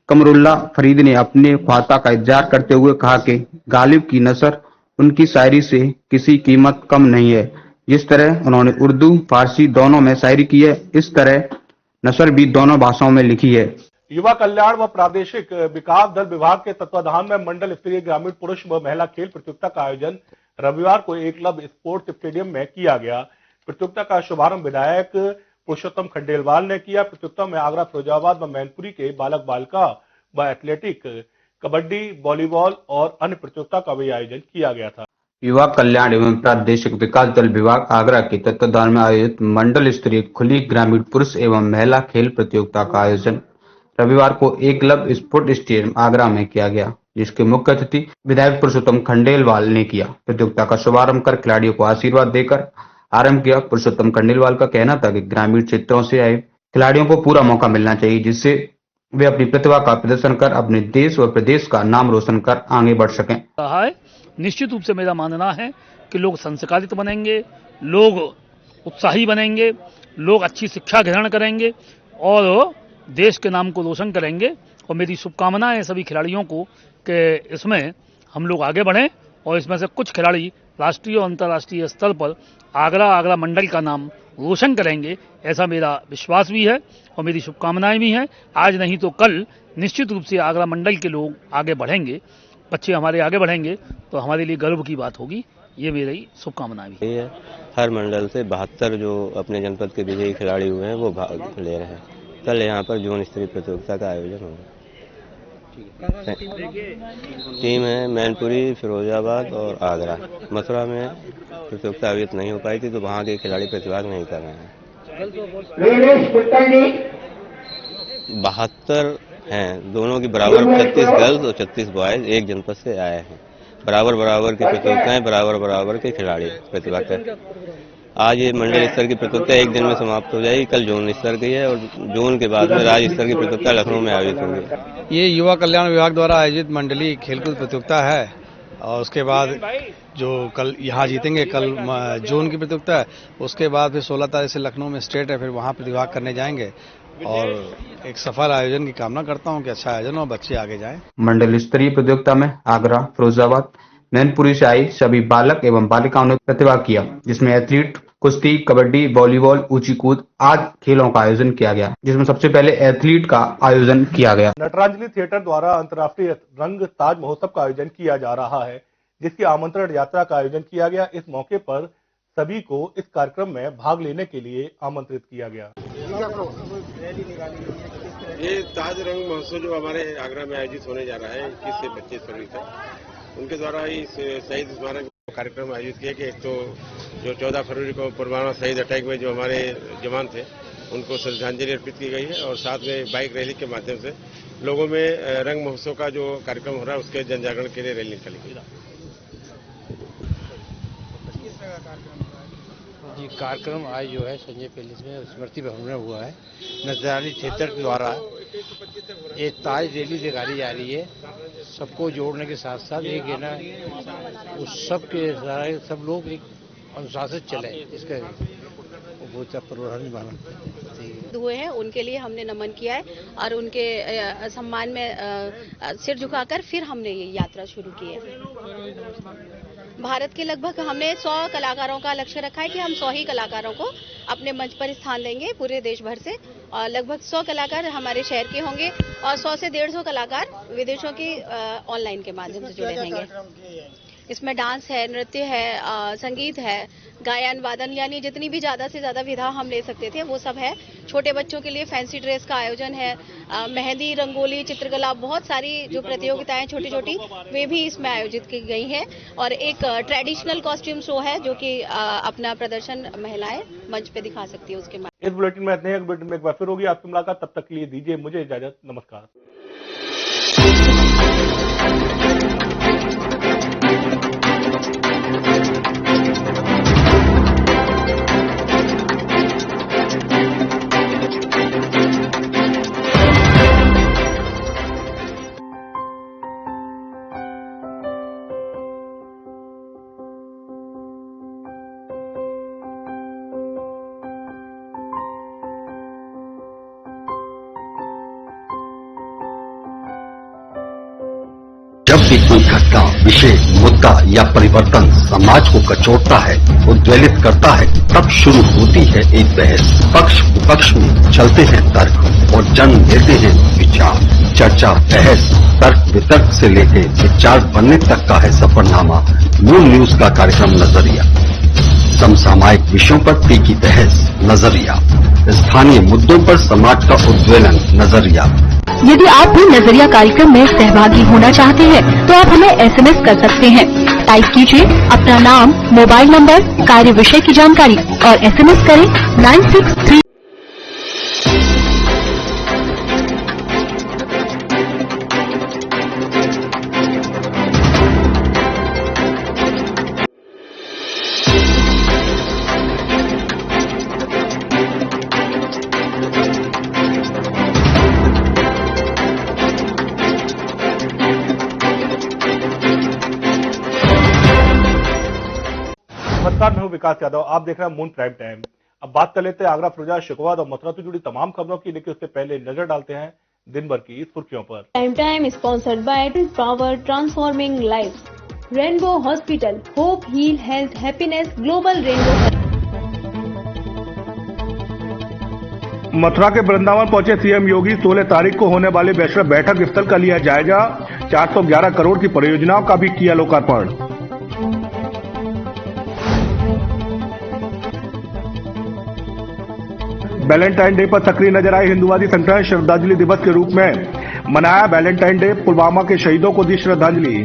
कमरुल्ला फरीद ने अपने ख्वाता का इज़हार करते हुए कहा कि गालिब की नसर उनकी शायरी से किसी कीमत कम नहीं है। जिस तरह उन्होंने उर्दू फारसी दोनों में शायरी की है, इस तरह नसर भी दोनों भाषाओं में लिखी है। युवा कल्याण व प्रादेशिक विकास दल विभाग के तत्वाधान में मंडल स्तरीय ग्रामीण पुरुष व महिला खेल प्रतियोगिता का आयोजन रविवार को एकलव्य स्पोर्ट्स स्टेडियम में किया गया। प्रतियोगिता का शुभारंभ विधायक पुरुषोत्तम खंडेलवाल ने किया। प्रतियोगिता में आगरा, फिरोजाबाद व मैनपुरी के बालक बालिका व एथलेटिक, कबड्डी, वॉलीबॉल और अन्य प्रतियोगिता का भी आयोजन किया गया था। युवा कल्याण एवं प्रादेशिक विकास दल विभाग आगरा के तत्वाधान में आयोजित मंडल स्तरीय खुली ग्रामीण पुरुष एवं महिला खेल प्रतियोगिता का आयोजन रविवार को एकलव्य स्पोर्ट्स स्टेडियम आगरा में किया गया, जिसके मुख्य अतिथि विधायक पुरुषोत्तम खंडेलवाल ने किया। प्रतियोगिता का शुभारंभ कर खिलाड़ियों को आशीर्वाद देकर आरंभ किया। पुरुषोत्तम खंडेलवाल का कहना था कि ग्रामीण क्षेत्रों से आए खिलाड़ियों को पूरा मौका मिलना चाहिए, जिससे वे अपनी प्रतिभा का प्रदर्शन कर अपने देश व प्रदेश का नाम रोशन कर आगे बढ़ सकें। निश्चित रूप से मेरा मानना है कि लोग संस्कारित बनेंगे, लोग उत्साही बनेंगे, लोग अच्छी शिक्षा ग्रहण करेंगे और देश के नाम को रोशन करेंगे। और मेरी शुभकामनाएं सभी खिलाड़ियों को कि इसमें हम लोग आगे बढ़ें और इसमें से कुछ खिलाड़ी राष्ट्रीय और अंतर्राष्ट्रीय स्तर पर आगरा मंडल का नाम रोशन करेंगे, ऐसा मेरा विश्वास भी है और मेरी शुभकामनाएं भी हैं। आज नहीं तो कल निश्चित रूप से आगरा मंडल के लोग आगे बढ़ेंगे, बच्चे हमारे आगे बढ़ेंगे तो हमारे लिए गर्व की बात होगी। ये मेरी शुभकामनाएं भी है। हर मंडल से 72 जो अपने जनपद के विजयी खिलाड़ी हुए हैं वो भाग ले रहे हैं। कल यहाँ पर जोन स्तरीय प्रतियोगिता का आयोजन होगा। टीम है मैनपुरी, फिरोजाबाद और आगरा। मथुरा में प्रतियोगिता आयोजित नहीं हो पाई थी तो वहाँ के खिलाड़ी प्रतिभाग नहीं कर रहे हैं। 72 हैं, दोनों की बराबर 36 गर्ल्स और 36 बॉयज एक जनपद से आए हैं। बराबर की प्रतियोगिताएं, बराबर के खिलाड़ी प्रतिभा कर। आज ये मंडल स्तर की प्रतियोगिता एक दिन में समाप्त हो जाएगी। कल जोन स्तर की है और जोन के बाद में राज्य स्तर की प्रतियोगिता लखनऊ में आयोजित होगी। ये युवा कल्याण विभाग द्वारा आयोजित मंडलीय खेलकूद प्रतियोगिता है और उसके बाद जो कल यहाँ जीतेंगे, कल जोन की प्रतियोगिता है, उसके बाद फिर 16 तारीख से लखनऊ में स्टेट है, फिर वहाँ प्रतिभाग करने जाएंगे और एक सफल आयोजन की कामना करता हूँ कि अच्छा आयोजन और बच्चे आगे जाएं। मंडल स्तरीय प्रतियोगिता में आगरा, फिरोजाबाद, मैनपुरी से आई सभी बालक एवं बालिकाओं ने प्रतिभाग किया, जिसमें एथलीट, कुश्ती, कबड्डी, वॉलीबॉल, ऊंची कूद आदि खेलों का आयोजन किया गया, जिसमें सबसे पहले एथलीट का आयोजन किया गया। नटरांजलि थिएटर द्वारा अंतर्राष्ट्रीय रंग ताज महोत्सव का आयोजन किया जा रहा है, जिसकी आमंत्रण यात्रा का आयोजन किया गया। इस मौके पर सभी को इस कार्यक्रम में भाग लेने के लिए आमंत्रित किया गया। ये ताज रंग महोत्सव जो हमारे आगरा में आयोजित होने जा रहा है 21 से 25 फरवरी तक, उनके द्वारा इस शहीद स्मारक कार्यक्रम आयोजित किया कि एक तो जो 14 फरवरी को पुलवामा शहीद अटैक में जो हमारे जवान थे उनको श्रद्धांजलि अर्पित की गई है और साथ में बाइक रैली के माध्यम से लोगों में रंग महोत्सव का जो कार्यक्रम हो रहा है उसके जन जागरण के लिए रैली निकाली गई। ये कार्यक्रम आज जो है संजय पैलेस में स्मृति भवन में हुआ है। नटरांजलि थिएटर द्वारा एक ताज रैली निकाली जा रही है, सबको जोड़ने के साथ साथ एक है ना उस सब के सब लोग एक अनुशासित चले, इसका बहुत प्रभावी माना हुए हैं उनके लिए हमने नमन किया है और उनके सम्मान में सिर झुकाकर फिर हमने ये यात्रा शुरू की है। भारत के लगभग हमने 100 कलाकारों का लक्ष्य रखा है कि हम 100 ही कलाकारों को अपने मंच पर स्थान लेंगे पूरे देश भर से, और लगभग 100 कलाकार हमारे शहर के होंगे और 100 से 150 कलाकार विदेशों की ऑनलाइन के माध्यम से जुड़े रहेंगे। इसमें डांस है, नृत्य है, संगीत है, गायन वादन, यानी जितनी भी ज्यादा से ज्यादा विधा हम ले सकते थे वो सब है। छोटे बच्चों के लिए फैंसी ड्रेस का आयोजन है, मेहंदी, रंगोली, चित्रकला, बहुत सारी जो प्रतियोगिताएं छोटी छोटी वे भी इसमें आयोजित की गई हैं और एक ट्रेडिशनल कॉस्ट्यूम शो है जो कि अपना प्रदर्शन महिलाएं मंच पे दिखा सकती है। उसके इस बुलेटिन में इतने, बुलेटिन में एक बार फिर होगी आपकी मुलाकात, तब तक के लिए दीजिए मुझे इजाजत। नमस्कार। जब भी कोई घटना, विषय, मुद्दा या परिवर्तन समाज को कचोटता है, उद्वेलित करता है, तब शुरू होती है एक बहस। पक्ष विपक्ष में चलते हैं तर्क और जन्म लेते हैं विचार। चर्चा, बहस, तर्क वितर्क से लेके विचार बनने तक का है सफरनामा मूल न्यूज का कार्यक्रम नजरिया। समसामयिक विषयों पर तीखी बहस नजरिया, स्थानीय मुद्दों पर समाज का उद्वेलन नजरिया। यदि आप भी नजरिया कार्यक्रम में सहभागी होना चाहते हैं तो आप हमें SMS कर सकते हैं। टाइप कीजिए अपना नाम, मोबाइल नंबर, कार्य विषय की जानकारी और SMS करें 963। नमस्कार, मैं हूं विकास यादव। आप देख रहे हैं मून प्राइम टाइम। अब बात कर लेते हैं आगरा, फिरोजा, शिकोहात और मथुरा से जुड़ी तमाम खबरों की, लेकिन उससे पहले नजर डालते हैं दिन भर की सुर्खियों पर। Time sponsored by power transforming life, Rainbow hospital, hope, heal, health, happiness, global Rainbow. Mathura के वृंदावन पहुंचे सीएम योगी। 16 तारीख को होने वाले वैश्विक बैठक स्थल का लिया जायजा। 411 करोड़ की परियोजनाओं का भी किया लोकार्पण। वैलेंटाइन डे पर सक्रिय नजर आए हिंदुवादी संगठन। श्रद्धांजलि दिवस के रूप में मनाया वैलेंटाइन डे। पुलवामा के शहीदों को दी श्रद्धांजलि।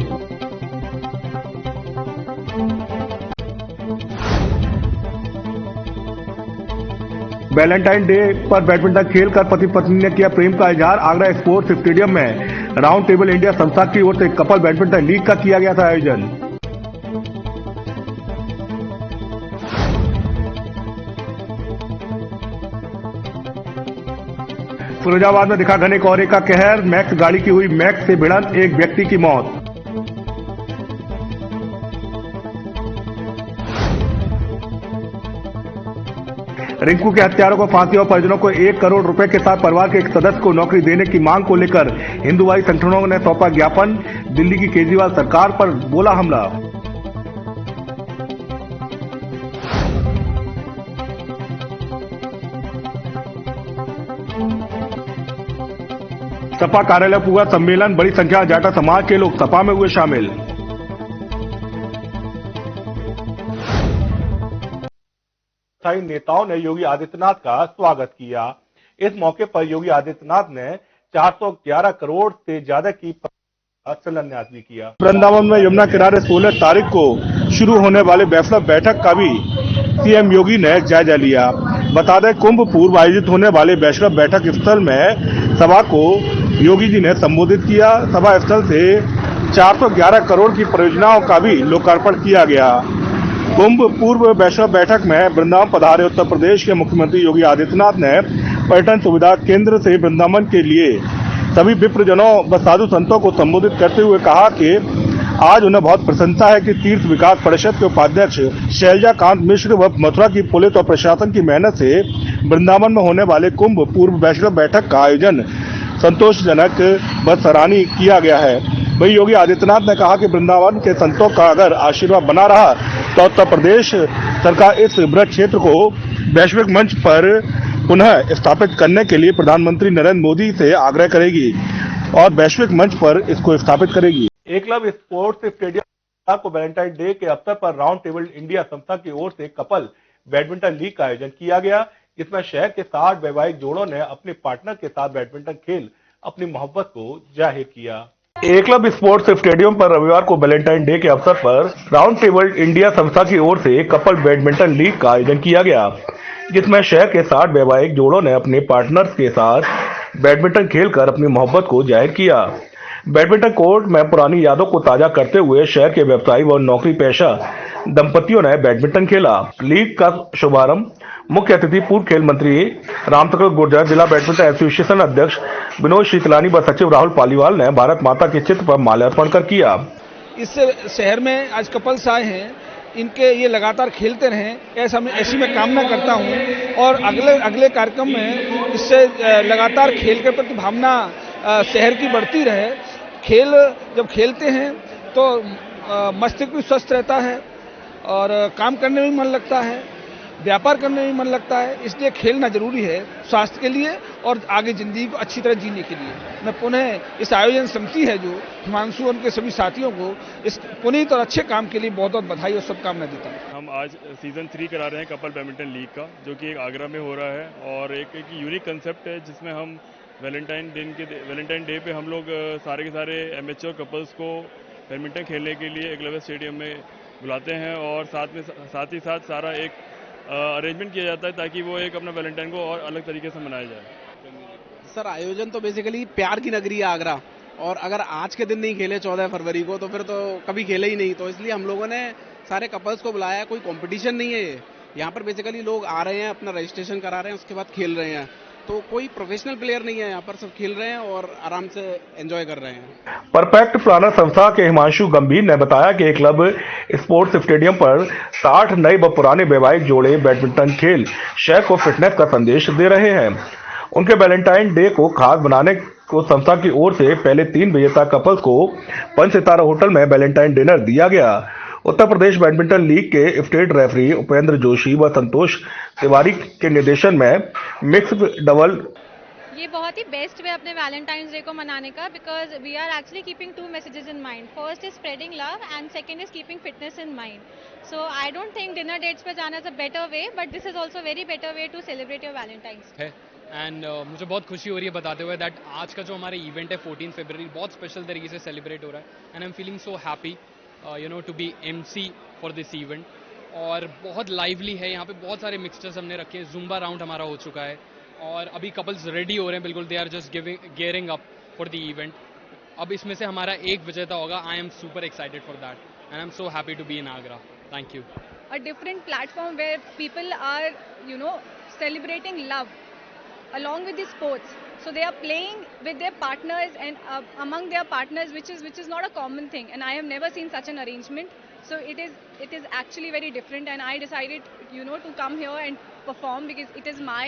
वैलेंटाइन डे पर बैडमिंटन खेलकर पति पत्नी ने किया प्रेम का इजहार। आगरा स्पोर्ट्स स्टेडियम में राउंड टेबल इंडिया संस्था की ओर से कपल बैडमिंटन लीग का किया गया था आयोजन। फिरोजाबाद में दिखा घने कोहरे का कहर। मैक्स गाड़ी की हुई मैक्स से भिड़ंत, एक व्यक्ति की मौत। रिंकू के हत्यारों को फांसी और परिजनों को 1 करोड़ रुपए के साथ परिवार के एक सदस्य को नौकरी देने की मांग को लेकर हिंदुवादी संगठनों ने सौंपा ज्ञापन। दिल्ली की केजरीवाल सरकार पर बोला हमला। सपा कार्यालय पूरा सम्मेलन। बड़ी संख्या में जाटा समाज के लोग सपा में हुए शामिल। स्थायी नेताओं ने योगी आदित्यनाथ का स्वागत किया। इस मौके पर योगी आदित्यनाथ ने 411 करोड़ से ज्यादा की शिलान्यास भी किया। वृंदावन में यमुना किनारे 16 तारीख को शुरू होने वाले वैश्विक बैठक का भी सीएम योगी ने जायजा लिया। बता दें, कुंभ पूर्व आयोजित होने वाले वैश्विक बैठक स्थल में सभा को योगी जी ने संबोधित किया। सभा स्थल से 411 करोड़ की परियोजनाओं का भी लोकार्पण किया गया। कुंभ पूर्व वैश्विक बैठक में वृंदावन पधारे उत्तर प्रदेश के मुख्यमंत्री योगी आदित्यनाथ ने पर्यटन सुविधा केंद्र से वृंदावन के लिए सभी विप्रजनों व साधु संतों को संबोधित करते हुए कहा कि आज उन्हें बहुत प्रसन्नता है कि तीर्थ विकास परिषद के उपाध्यक्ष शैलजा कांत मिश्र व मथुरा की पुलिस और प्रशासन की मेहनत से वृंदावन में होने वाले कुंभ पूर्व वैश्विक बैठक का आयोजन संतोषजनक व सराहनीय किया गया है। वहीं योगी आदित्यनाथ ने कहा कि वृंदावन के संतों का अगर आशीर्वाद बना रहा तो उत्तर प्रदेश सरकार इस वृहत क्षेत्र को वैश्विक मंच पर पुनः स्थापित करने के लिए प्रधानमंत्री नरेंद्र मोदी से आग्रह करेगी और वैश्विक मंच पर इसको स्थापित करेगी। एकलव्य स्पोर्ट्स स्टेडियम को वैलेंटाइन डे के अवसर पर राउंड टेबल इंडिया संस्था की ओर से कपल बैडमिंटन लीग का आयोजन किया गया, जिसमें शहर के 60 वैवाहिक जोड़ों ने अपने पार्टनर के साथ बैडमिंटन खेल अपनी मोहब्बत को जाहिर किया। एकलव्य स्पोर्ट्स स्टेडियम पर रविवार को वैलेंटाइन डे के अवसर पर राउंड टेबल इंडिया संस्था की ओर से कपल बैडमिंटन लीग का आयोजन किया गया, जिसमें शहर के 60 वैवाहिक जोड़ों ने अपने पार्टनर्स के साथ बैडमिंटन खेलकर अपनी मोहब्बत को जाहिर किया। बैडमिंटन कोर्ट में पुरानी यादों को ताजा करते हुए शहर के व्यवसायी व नौकरी पेशा दंपतियों ने बैडमिंटन खेला। लीग का शुभारंभ मुख्य अतिथि पूर्व खेल मंत्री रामचंद्र गुर्जर, जिला बैडमिंटन एसोसिएशन अध्यक्ष विनोद शीतलानी व सचिव राहुल पालीवाल ने भारत माता के चित्र पर माल्यार्पण कर किया। इस शहर में आज कपल्स आए हैं, इनके ये लगातार खेलते रहें, ऐसी मैं कामना करता हूं और अगले कार्यक्रम में इससे लगातार खेल के प्रति भावना शहर की बढ़ती रहे। खेल जब खेलते हैं तो मस्तिष्क भी स्वस्थ रहता है और काम करने में भी मन लगता है। व्यापार करने में मन लगता है, इसलिए खेलना जरूरी है स्वास्थ्य के लिए और आगे जिंदगी को अच्छी तरह जीने के लिए। मैं पुनः इस आयोजन समिति है जो हिमांशु और उनके सभी साथियों को इस पुनीत और अच्छे काम के लिए बहुत बहुत बधाई और शुभकामनाएं देता हूँ। हम आज सीजन 3 करा रहे हैं कपल बैडमिंटन लीग का, जो कि एक आगरा में हो रहा है और एक यूनिक कंसेप्ट है जिसमें हम वैलेंटाइन डे पे हम लोग सारे के सारे एमेच्योर कपल्स को बैडमिंटन खेलने के लिए एकलव्य स्टेडियम में बुलाते हैं और साथ ही साथ सारा एक अरेंजमेंट किया जाता है ताकि वो एक अपना वैलेंटाइन को और अलग तरीके से मनाया जाए। सर आयोजन तो बेसिकली प्यार की नगरी है आगरा, और अगर आज के दिन नहीं खेले 14 फरवरी को तो फिर तो कभी खेले ही नहीं, तो इसलिए हम लोगों ने सारे कपल्स को बुलाया। कोई कंपटीशन नहीं है यहाँ पर, बेसिकली लोग आ रहे हैं, अपना रजिस्ट्रेशन करा रहे हैं, उसके बाद खेल रहे हैं। तो कोई प्रोफेशनल प्लेयर नहीं है यहाँ पर, सब खेल रहे हैं और आराम से एंजॉय कर रहे हैं। परफेक्ट प्लानर संस्था के हिमांशु गंभीर ने बताया कि क्लब स्पोर्ट्स स्टेडियम पर 60 नए व पुराने वैवाहिक जोड़े बैडमिंटन खेल शौक और फिटनेस का संदेश दे रहे हैं। उनके वैलेंटाइन डे को खास बनाने को संस्था की ओर से पहले 3 विजेता कपल्स को 5 सितारा होटल में वैलेंटाइन डिनर दिया गया। उत्तर प्रदेश बैडमिंटन लीग के स्टेट रेफरी उपेंद्र जोशी व संतोष तिवारी के निर्देशन में मिक्स्ड डबल ये बहुत ही बेस्ट वे अपने वैलेंटाइंस डे को मनाने का, because we are actually keeping 2 messages in mind. First is spreading love and second is keeping fitness in mind. So I don't think dinner dates पे जाना is a better way, but this is also very better way to celebrate your Valentine's है। एंड मुझे बहुत खुशी हो रही है बताते हुए दैट आज का जो हमारा इवेंट है 14 फरवरी बहुत स्पेशल तरीके से सेलिब्रेट हो रहा है and I am feeling so happy to be MC for this event. और बहुत लाइवली है यहाँ पे, बहुत सारे मिक्सचर्स हमने रखे हैं, जुम्बा राउंड हमारा हो चुका है और अभी कपल्स रेडी हो रहे हैं बिल्कुल, they are just gearing up for the event. अब इसमें से हमारा एक विजेता होगा। I am super excited for that and I am so happy to be in Agra. Thank you. A different platform where people are celebrating love along with the sports, so they are playing with their partners and among their partners, which is not a common thing, and I have never seen such an arrangement. So it is actually very different, and I decided to come here and perform because it is my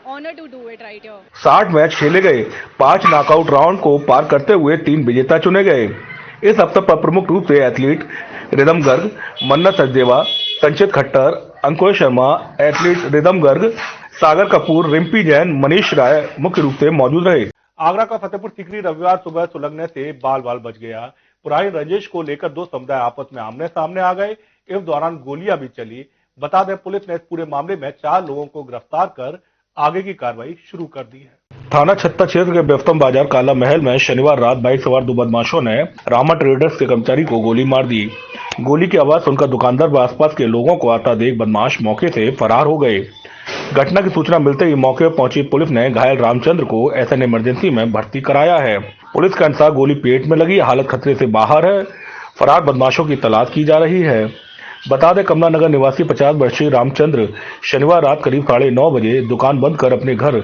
honor to do it right here. 60 match खेले गए, 5 नॉकआउट राउंड को पार करते हुए 3 विजेता चुने गए। इस अवसर पर प्रमुख रूप से एथलीट रिदम गर्ग, मन्नत सचदेवा, संचित खट्टर, अंकुश शर्मा, एथलीट रिदम गर्ग, सागर कपूर, रिम्पी जैन, मनीष राय मुख्य रूप से मौजूद रहे। आगरा का फतेहपुर सीकरी रविवार सुबह सुलगने से बाल बाल बच गया। पुरानी रंजिश को लेकर 2 समुदाय आपस में आमने सामने आ गए। इस दौरान गोलियां भी चली। बता दें पुलिस ने इस पूरे मामले में 4 लोगों को गिरफ्तार कर आगे की कार्रवाई शुरू कर दी है। थाना छत्ता क्षेत्र के बेफ्तम बाजार काला महल में शनिवार रात बाइक सवार 2 बदमाशों ने रामा ट्रेडर्स के कर्मचारी को गोली मार दी। गोली की आवाज सुनकर दुकानदार व आसपास के लोगों को आता देख बदमाश मौके से फरार हो गए। घटना की सूचना मिलते ही मौके पर पहुंची पुलिस ने घायल रामचंद्र को एसएन इमरजेंसी में भर्ती कराया है। पुलिस के अनुसार गोली पेट में लगी, हालत खतरे से बाहर है। फरार बदमाशों की तलाश की जा रही है। बता दें कमला नगर निवासी 50 वर्षीय रामचंद्र शनिवार रात करीब 9:30 बजे दुकान बंद कर अपने घर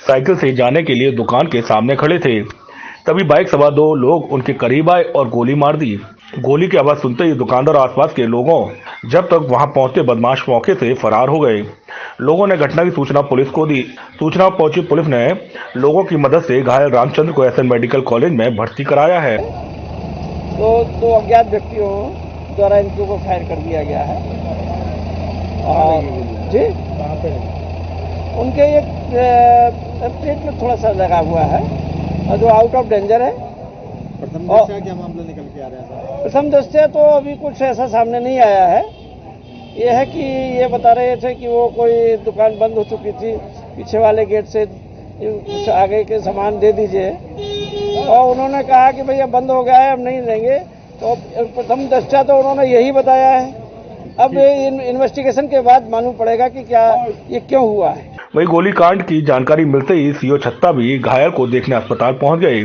साइकिल से जाने के लिए दुकान के सामने खड़े थे। तभी बाइक सवार 2 लोग उनके करीब आए और गोली मार दी। गोली की आवाज सुनते ही दुकानदार और आसपास के लोगों जब तक वहां पहुंचे बदमाश मौके से फरार हो गए। लोगों ने घटना की सूचना पुलिस को दी। सूचना पहुंची पुलिस ने लोगों की मदद से घायल रामचंद्र को एसएन मेडिकल कॉलेज में भर्ती कराया है। तो अज्ञात व्यक्तियों द्वारा इनको को फायर कर दिया गया है। जी कहाँ पे? उनके एक पेट में थोड़ा सा लगा हुआ है और जो आउट ऑफ डेंजर है। प्रथम दृष्टया क्या मामला निकल के आ रहा है? प्रथम दृष्टया तो अभी कुछ ऐसा सामने नहीं आया है। ये है कि ये बता रहे थे कि वो कोई दुकान बंद हो चुकी थी, पीछे वाले गेट से कुछ आगे के सामान दे दीजिए, और उन्होंने कहा कि भैया बंद हो गया है अब नहीं देंगे। तो प्रथम दृष्टया तो उन्होंने यही बताया है। अब इन्वेस्टिगेशन के बाद मालूम पड़ेगा कि क्या ये क्यों हुआ है। वही गोलीकांड की जानकारी मिलते ही सीओ छत्ता भी घायल को देखने अस्पताल पहुंच गए।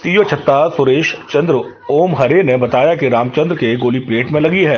सीओ छत्ता सुरेश चंद्र ओम हरे ने बताया कि रामचंद्र के गोली पेट में लगी है।